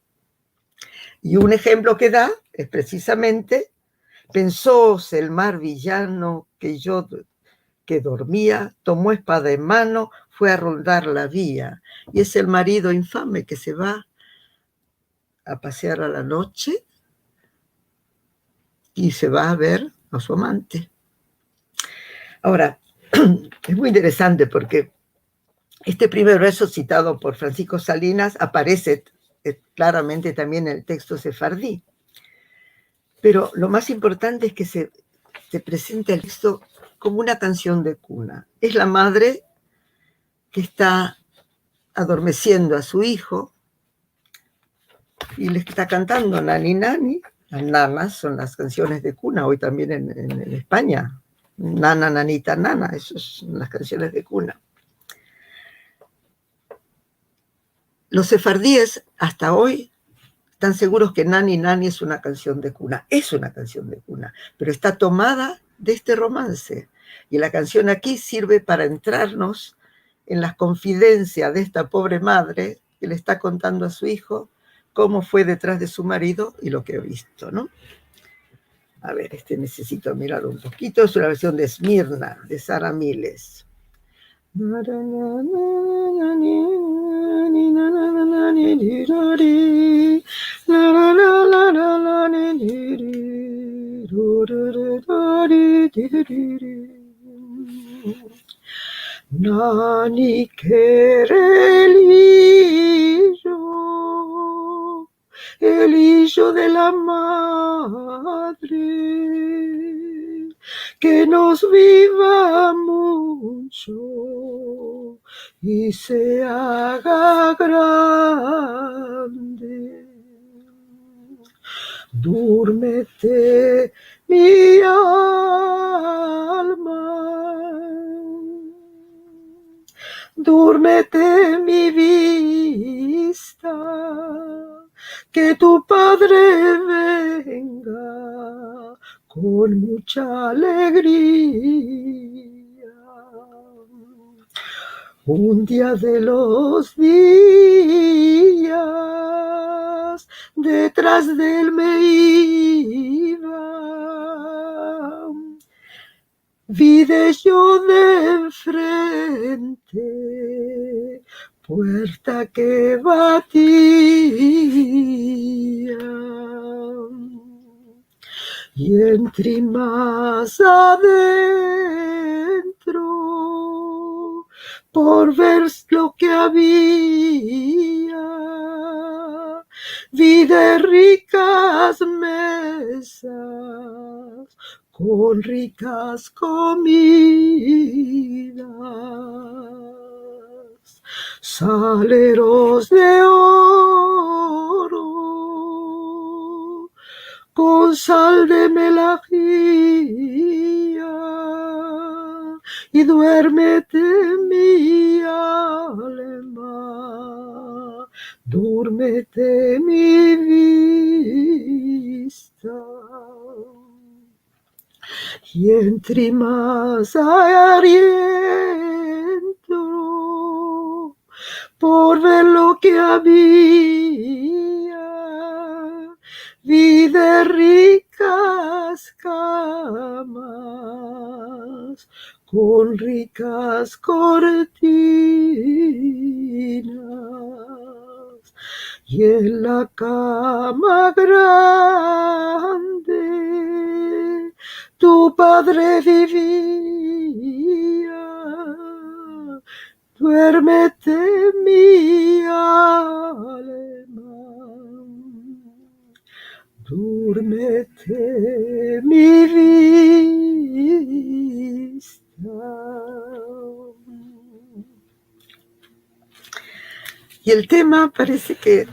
Y un ejemplo que da es precisamente: pensóse el mar villano que dormía, tomó espada en mano, fue a rondar la vía, y es el marido infame que se va a pasear a la noche y se va a ver a su amante. Ahora, es muy interesante porque este primer verso citado por Francisco Salinas aparece claramente también en el texto sefardí. Pero lo más importante es que se presenta el texto como una canción de cuna. Es la madre que está adormeciendo a su hijo y le está cantando Nani Nani. Las nanas son las canciones de cuna, hoy también en España. Nana, nanita, nana, esas son las canciones de cuna. Los sefardíes hasta hoy están seguros que Nani Nani es una canción de cuna. Es una canción de cuna, pero está tomada de este romance. Y la canción aquí sirve para entrarnos en las confidencias de esta pobre madre que le está contando a su hijo cómo fue detrás de su marido y lo que ha visto, ¿no? A ver, necesito mirar un poquito. Es una versión de Esmirna, de Sara Miles. Nani quiere el hijo de la madre, que nos viva mucho y se haga grande. Dúrmete mi alma, dúrmete mi vista, que tu padre venga con mucha alegría. Un día de los días, detrás de él me iba, vide yo de enfrente, puerta que batía, y entré más adentro por ver lo que había. Vi de ricas mesas con ricas comidas, saleros de oro, con sal de melajía, y duérmete mi alma, duérmete mi vista. Y entre más aliento por ver lo que había, vi de ricas camas con ricas cortinas, y en la cama grande tu padre vivía. Duérmete mi alma, duérmete mi vista. Y el tema parece que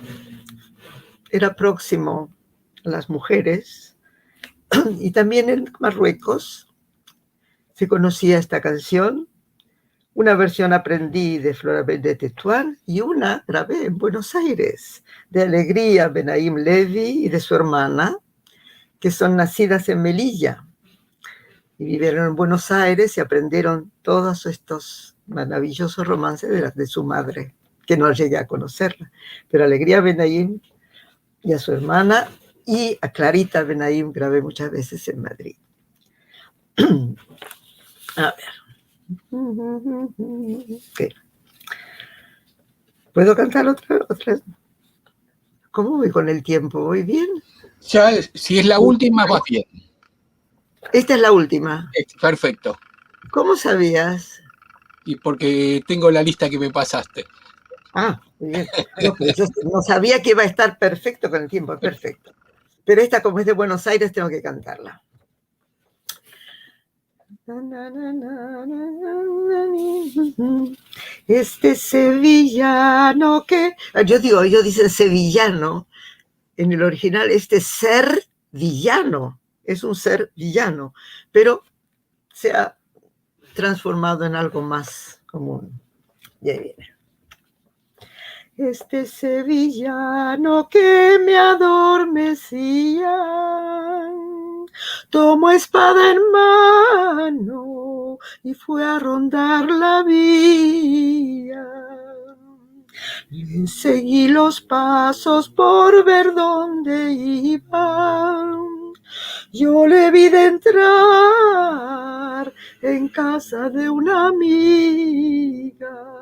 era próximo a las mujeres, y también en Marruecos se conocía esta canción. Una versión aprendí de Flora de Tetuán y una grabé en Buenos Aires, de Alegría Benaim Levi y de su hermana, que son nacidas en Melilla y vivieron en Buenos Aires y aprendieron todos estos maravillosos romances de su madre, que no llegué a conocerla. Pero Alegría Benaim y a su hermana, y a Clarita Benaim grabé muchas veces en Madrid. A ver. Okay. ¿Puedo cantar otra? ¿Cómo voy con el tiempo? ¿Voy bien? Ya, si es la última, vas bien. Esta es la última. Perfecto. ¿Cómo sabías? Y porque tengo la lista que me pasaste. Ah, muy bien. No, pero yo no sabía que iba a estar perfecto con el tiempo, perfecto. Pero esta, como es de Buenos Aires, tengo que cantarla. Este sevillano que... Ellos dicen sevillano. En el original, este ser villano. Es un ser villano. Pero se ha transformado en algo más común. Y ahí viene. Este sevillano que me adormecía, tomó espada en mano y fue a rondar la vía. Le seguí los pasos por ver dónde iba. Yo le vi de entrar en casa de una amiga.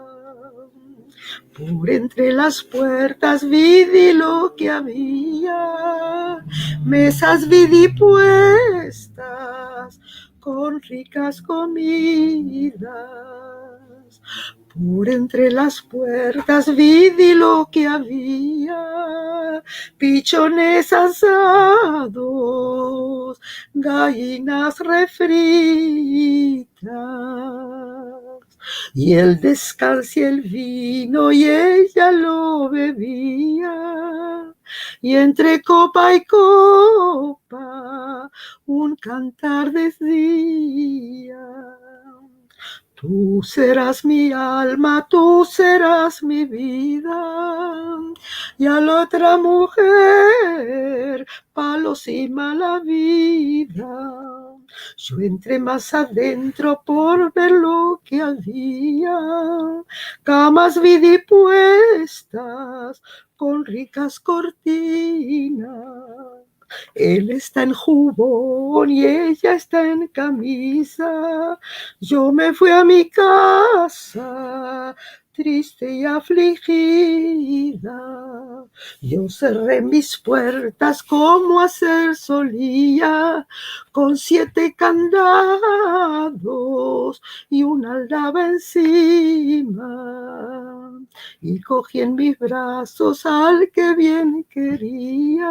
Por entre las puertas vi lo que había, mesas vi puestas con ricas comidas. Por entre las puertas vi lo que había, pichones asados, gallinas refritas. Y él descalza el vino y ella lo bebía. Y entre copa y copa un cantar decía: tú serás mi alma, tú serás mi vida. Y a la otra mujer palos y mala vida. Yo entré más adentro por ver lo que había, camas vi dispuestas con ricas cortinas. Él está en jubón y ella está en camisa. Yo me fui a mi casa, triste y afligida. Yo cerré mis puertas como hacer solía, con 7 candados y una aldaba encima. Y cogí en mis brazos al que bien quería.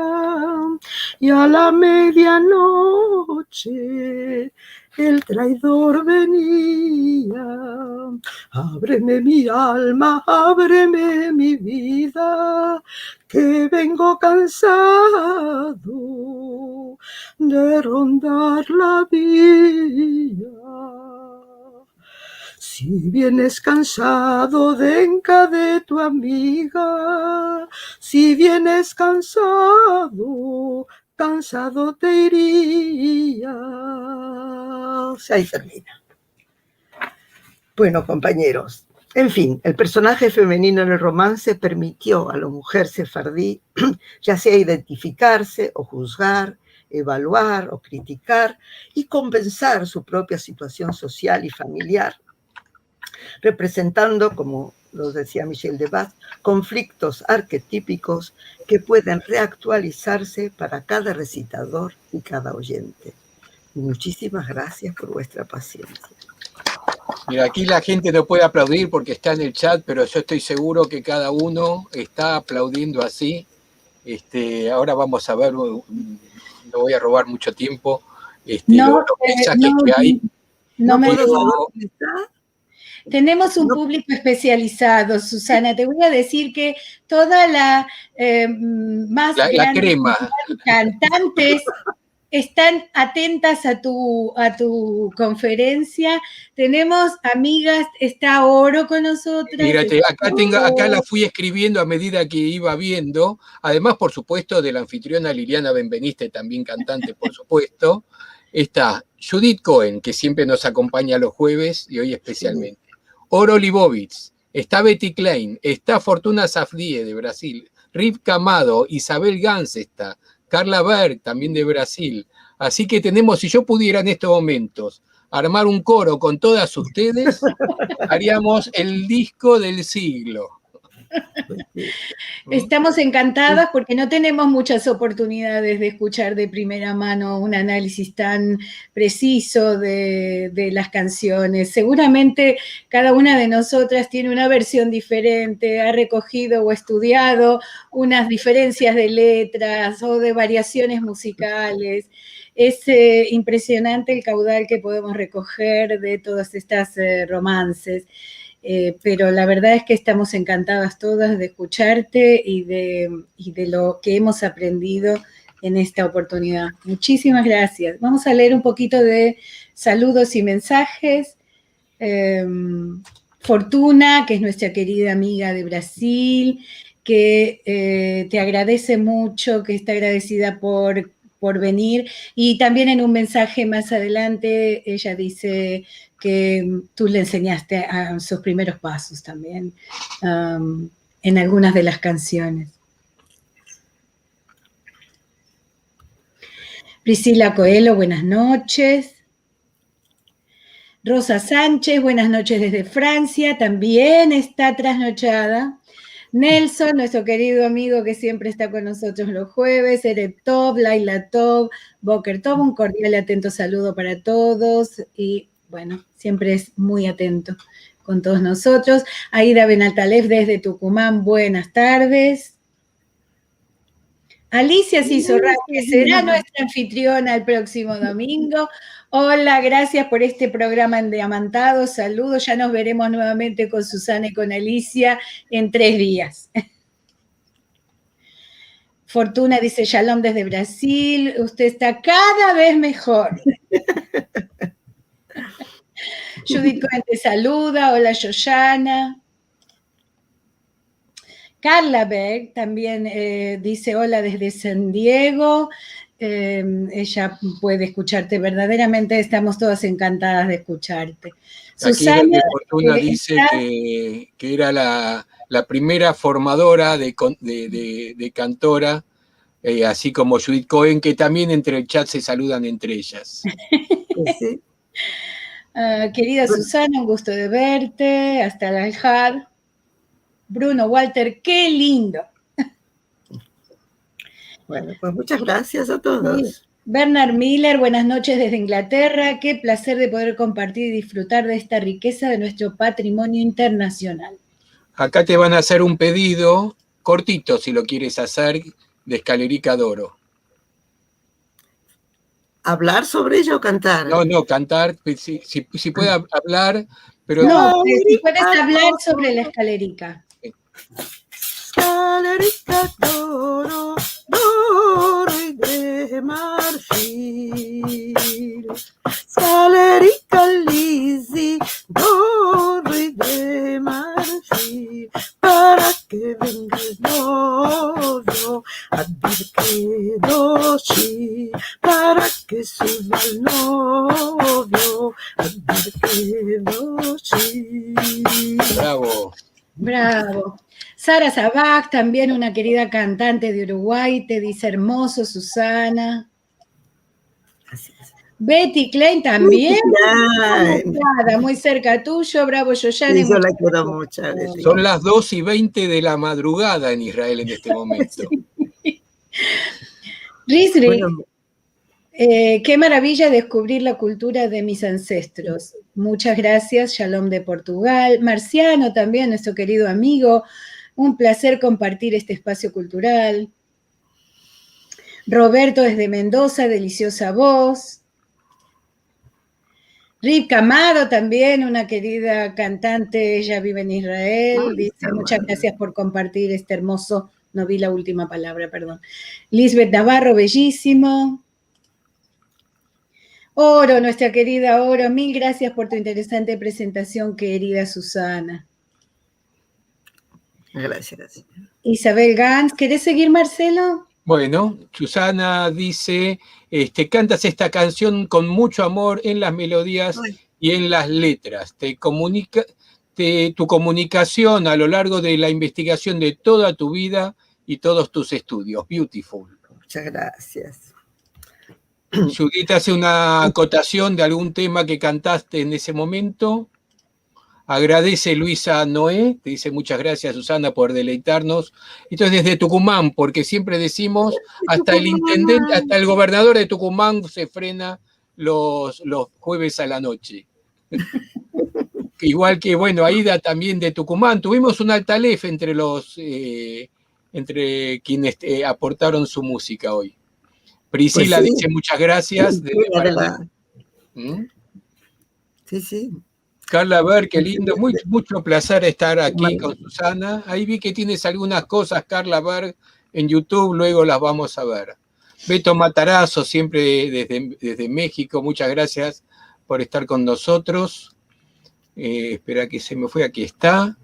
Y a la medianoche noche el traidor venía. Ábreme mi alma, ábreme mi vida, que vengo cansado de rondar la vía. Si vienes cansado, denca de tu amiga. Si vienes cansado, cansado te irías. Ahí termina. Bueno, compañeros, en fin, el personaje femenino en el romance permitió a la mujer sefardí ya sea identificarse o juzgar, evaluar o criticar y compensar su propia situación social y familiar, representando, como lo decía Michel de Baz, conflictos arquetípicos que pueden reactualizarse para cada recitador y cada oyente. Muchísimas gracias por vuestra paciencia. Mira, aquí la gente no puede aplaudir porque está en el chat, pero yo estoy seguro que cada uno está aplaudiendo así. Ahora vamos a ver, no voy a robar mucho tiempo, los mensajes que hay. No me puedo digas. saber. Tenemos un público especializado, Susana. Te voy a decir que toda la más La grande crema. cantantes están atentas a tu conferencia. Tenemos amigas, está Oro con nosotras. Mírate, acá la fui escribiendo a medida que iba viendo, además, por supuesto, de la anfitriona Liliana Benveniste, también cantante, por supuesto. Está Judith Cohen, que siempre nos acompaña los jueves y hoy especialmente. Oro Libovitz, está Betty Klein, está Fortuna Safdie de Brasil, Rivka Amado, Isabel Gans está, Carla Berg, también de Brasil. Así que tenemos, si yo pudiera en estos momentos armar un coro con todas ustedes, haríamos el disco del siglo. Estamos encantadas porque no tenemos muchas oportunidades de escuchar de primera mano un análisis tan preciso de las canciones. Seguramente cada una de nosotras tiene una versión diferente, ha recogido o estudiado unas diferencias de letras o de variaciones musicales. Es impresionante el caudal que podemos recoger de todas estas romances. Pero la verdad es que estamos encantadas todas de escucharte y de lo que hemos aprendido en esta oportunidad. Muchísimas gracias. Vamos a leer un poquito de saludos y mensajes. Fortuna, que es nuestra querida amiga de Brasil, que te agradece mucho, que está agradecida por venir, y también en un mensaje más adelante ella dice que tú le enseñaste a sus primeros pasos también en algunas de las canciones. Priscila Coelho, buenas noches. Rosa Sánchez, buenas noches desde Francia, también está trasnochada. Nelson, nuestro querido amigo que siempre está con nosotros los jueves, Ereb Tov, Laila Tov, Boker Tov, un cordial y atento saludo para todos, y bueno, siempre es muy atento con todos nosotros. Aida Benaltalef desde Tucumán, buenas tardes. Alicia Cisorra, que será nuestra anfitriona el próximo domingo. Hola, gracias por este programa endiamantado. Saludos, ya nos veremos nuevamente con Susana y con Alicia en 3 días. Fortuna dice Shalom desde Brasil. Usted está cada vez mejor. Judith Cohen te saluda. Hola, Yoyana. Carla Berg también dice hola desde San Diego. Ella puede escucharte verdaderamente, estamos todas encantadas de escucharte. Susana, aquí Fortuna dice que era la primera formadora de cantora, así como Judith Cohen, que también entre el chat se saludan entre ellas. Sí. Querida Susana, un gusto de verte, hasta el Aljar. Bruno Walter, qué lindo. Bueno, pues muchas gracias a todos. Sí. Bernard Miller, buenas noches desde Inglaterra. Qué placer de poder compartir y disfrutar de esta riqueza de nuestro patrimonio internacional. Acá te van a hacer un pedido cortito, si lo quieres hacer, de Escalerica Doro. ¿Hablar sobre ella o cantar? No, cantar, pues, si puede hablar, pero No, si puedes hablar sobre la escalerica. Escalerica d'oro, d'oro y de marfil. Escalerica lisi, d'oro y de marfil. Para que venga el novio a Birkedoshi. Para que suba el novio a Birkedoshi. bravo. Bravo. Sara Sabag, también una querida cantante de Uruguay, te dice hermoso, Susana. Así es. Betty Klein también, Klein. muy cerca tuyo, bravo Yoyane. Sí, yo la quiero mucho. Betty. Son las 2:20 de la madrugada en Israel en este momento. Rizri, Bueno, qué maravilla descubrir la cultura de mis ancestros. Muchas gracias, Shalom de Portugal. Marciano también, nuestro querido amigo. Un placer compartir este espacio cultural. Roberto desde Mendoza, deliciosa voz. Rip Camado también, una querida cantante, ella vive en Israel. Dice, muchas gracias por compartir este hermoso, no vi la última palabra, perdón. Lisbeth Navarro, bellísimo. Oro, nuestra querida Oro, mil gracias por tu interesante presentación, querida Susana. gracias. Isabel Gans, ¿querés seguir, Marcelo? Bueno, Susana dice, cantas esta canción con mucho amor en las melodías y en las letras. Tu comunicación a lo largo de la investigación de toda tu vida y todos tus estudios. Beautiful. Muchas gracias. Judith hace una acotación de algún tema que cantaste en ese momento. Agradece Luisa Noé, te dice muchas gracias Susana por deleitarnos. Entonces desde Tucumán, porque siempre decimos, hasta el intendente, hasta el gobernador de Tucumán se frena los jueves a la noche. Igual que, bueno, Aida también de Tucumán. Tuvimos un altalef entre quienes aportaron su música hoy. Priscila Pues sí. dice muchas gracias. Sí, sí. Carla Ver, qué lindo, mucho placer estar aquí con Susana. Ahí vi que tienes algunas cosas, Carla Ver, en YouTube, luego las vamos a ver. Beto Matarazzo, siempre desde México, muchas gracias por estar con nosotros. Espera que se me fue, aquí está.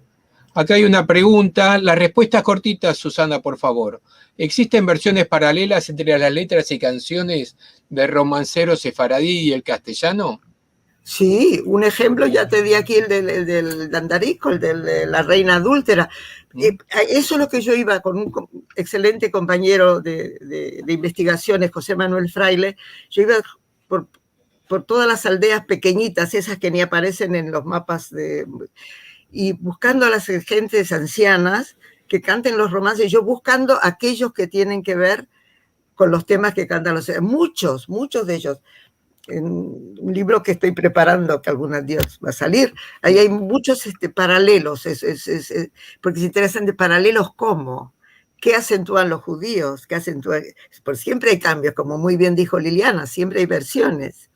Acá hay una pregunta, las respuestas cortitas, Susana, por favor. ¿Existen versiones paralelas entre las letras y canciones de romancero sefaradí y el castellano? Sí, un ejemplo ya te di aquí, el del Dandarico, el de la reina adúltera. Eso es lo que yo iba con un excelente compañero de investigaciones, José Manuel Fraile. Yo iba por todas las aldeas pequeñitas, esas que ni aparecen en los mapas, y buscando a las gentes ancianas que canten los romances, yo buscando aquellos que tienen que ver con los temas que cantan muchos de ellos. En un libro que estoy preparando, que algún día va a salir, ahí hay muchos paralelos, porque es interesante, paralelos ¿cómo? ¿Qué acentúan los judíos? ¿Qué acentúan? Porque siempre hay cambios, como muy bien dijo Liliana, siempre hay versiones.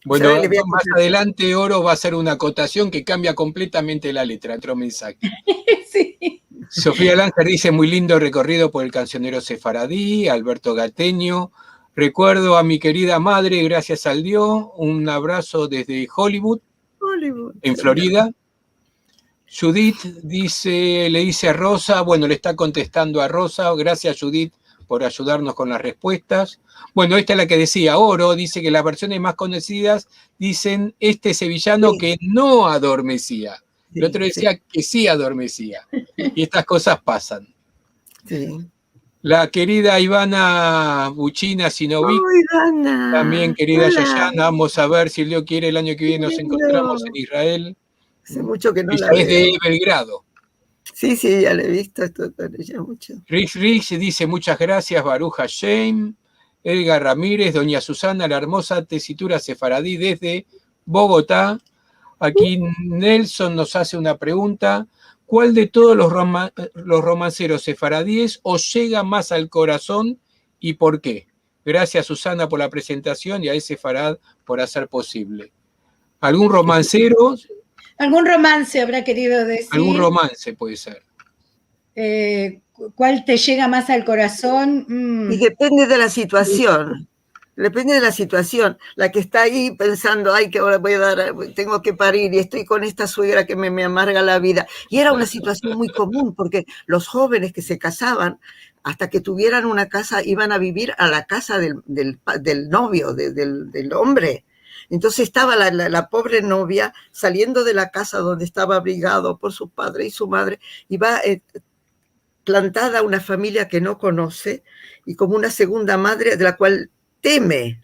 Bueno, más adelante Oro va a hacer una acotación que cambia completamente la letra, otro mensaje. Sí. Sofía Langer dice, muy lindo recorrido por el cancionero sefaradí. Alberto Gateño, recuerdo a mi querida madre, gracias al Dios, un abrazo desde Hollywood, en Florida. Judith le dice a Rosa, bueno, le está contestando a Rosa, gracias Judith por ayudarnos con las respuestas. Bueno, esta es la que decía, Oro dice que las versiones más conocidas dicen sevillano que no adormecía. El otro decía que sí adormecía. Y estas cosas pasan. Sí. La querida Ivana Buchina Sinovic, también querida Yoyana, vamos a ver si Dios quiere el año que viene nos encontramos en Israel. Hace mucho que no la veo. Es de Belgrado. Sí, ya la he visto esto con ella mucho. Rich dice muchas gracias, Baruch Hashem. Edgar Ramírez, doña Susana, la hermosa tesitura sefaradí desde Bogotá. Aquí Nelson nos hace una pregunta. ¿Cuál de todos los romanceros sefaradíes os llega más al corazón y por qué? Gracias, Susana, por la presentación y a Sefarad por hacer posible. ¿Algún romancero? ¿Algún romance habrá querido decir? Algún romance puede ser. ¿Cuál te llega más al corazón? Y depende de la situación. Depende de la situación. La que está ahí pensando, ay, que ahora tengo que parir y estoy con esta suegra que me amarga la vida. Y era una situación muy común porque los jóvenes que se casaban, hasta que tuvieran una casa, iban a vivir a la casa del novio, del hombre. Entonces estaba la pobre novia saliendo de la casa donde estaba abrigado por su padre y su madre, y va plantada a una familia que no conoce y como una segunda madre de la cual teme.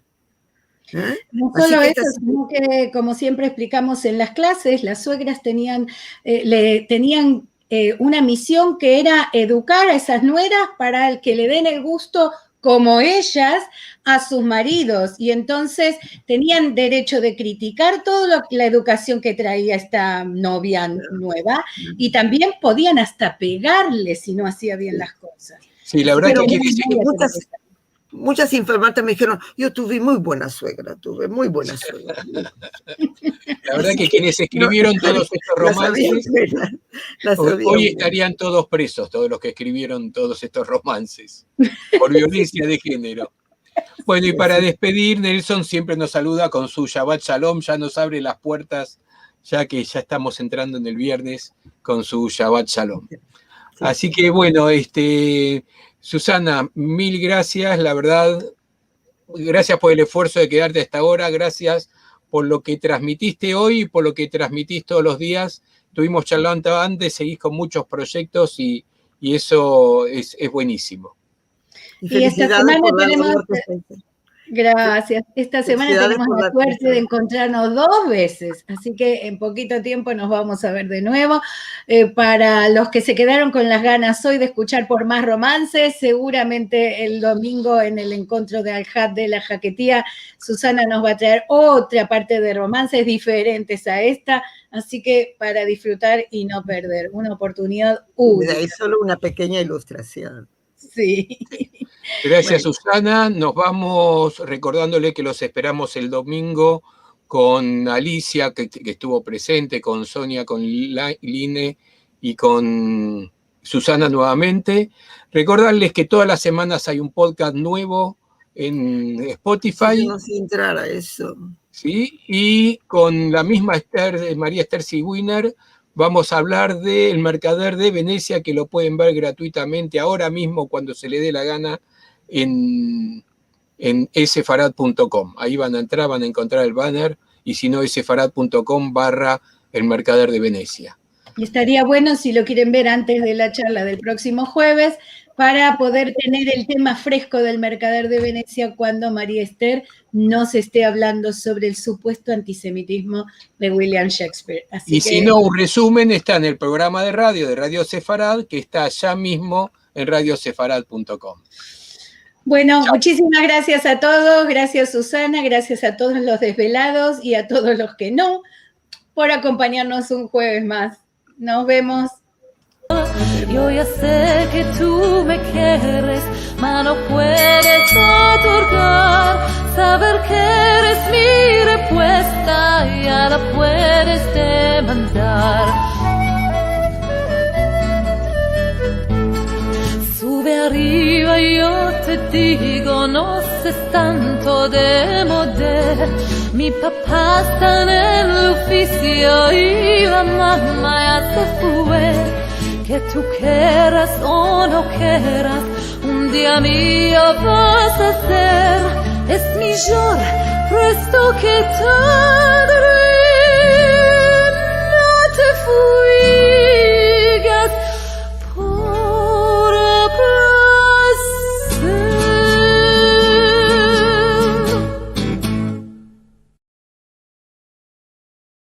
No solo eso, sino que, como siempre explicamos en las clases, las suegras tenían una misión que era educar a esas nueras para que le den el gusto como ellas a sus maridos, y entonces tenían derecho de criticar toda la educación que traía esta novia nueva, y también podían hasta pegarle si no hacía bien las cosas. Sí, la verdad pero que muchas informantes me dijeron, yo tuve muy buena suegra. La verdad que quienes escribieron todos estos romances, hoy estarían todos presos, todos los que escribieron todos estos romances, por violencia de género. Bueno, y para despedir, Nelson siempre nos saluda con su Shabbat Shalom, ya nos abre las puertas, ya que ya estamos entrando en el viernes con su Shabbat Shalom. Así que bueno, Susana, mil gracias, la verdad, gracias por el esfuerzo de quedarte hasta ahora, gracias por lo que transmitiste hoy y por lo que transmitís todos los días. Estuvimos charlando antes, seguís con muchos proyectos y eso es buenísimo. Y esta semana tenemos... Gracias. Esta semana tenemos la suerte de encontrarnos 2 veces, así que en poquito tiempo nos vamos a ver de nuevo. Para los que se quedaron con las ganas hoy de escuchar por más romances, seguramente el domingo en el encuentro de Al-Had de la Jaquetía, Susana nos va a traer otra parte de romances diferentes a esta, así que para disfrutar y no perder, una oportunidad única. Es solo una pequeña ilustración. Sí. Gracias, bueno. Susana. Nos vamos recordándole que los esperamos el domingo con Alicia, que estuvo presente, con Sonia, con Line y con Susana nuevamente. Recordarles que todas las semanas hay un podcast nuevo en Spotify. No sé entrar a eso. ¿Sí? Y con la misma María Esther Sigüiner, vamos a hablar del Mercader de Venecia, que lo pueden ver gratuitamente ahora mismo cuando se le dé la gana en sefarad.com. Ahí van a entrar, van a encontrar el banner, y si no, sefarad.com/el Mercader de Venecia. Y estaría bueno si lo quieren ver antes de la charla del próximo jueves, para poder tener el tema fresco del Mercader de Venecia cuando María Esther nos esté hablando sobre el supuesto antisemitismo de William Shakespeare. Así si no, un resumen está en el programa de Radio Sefarad, que está ya mismo en radiosefarad.com. Bueno, chao. Muchísimas gracias a todos, gracias Susana, gracias a todos los desvelados y a todos los que no, por acompañarnos un jueves más. Nos vemos. Yo ya sé que tú me quieres, mas no puedes otorgar. Saber que eres mi respuesta, ya la puedes demandar. Sube arriba, yo te digo, no sé tanto de model. Mi papá está en el oficio y la mamá ya se fue. Que tú quieras o no quieras, un día mío vas a ser. Es mejor presto que tarde.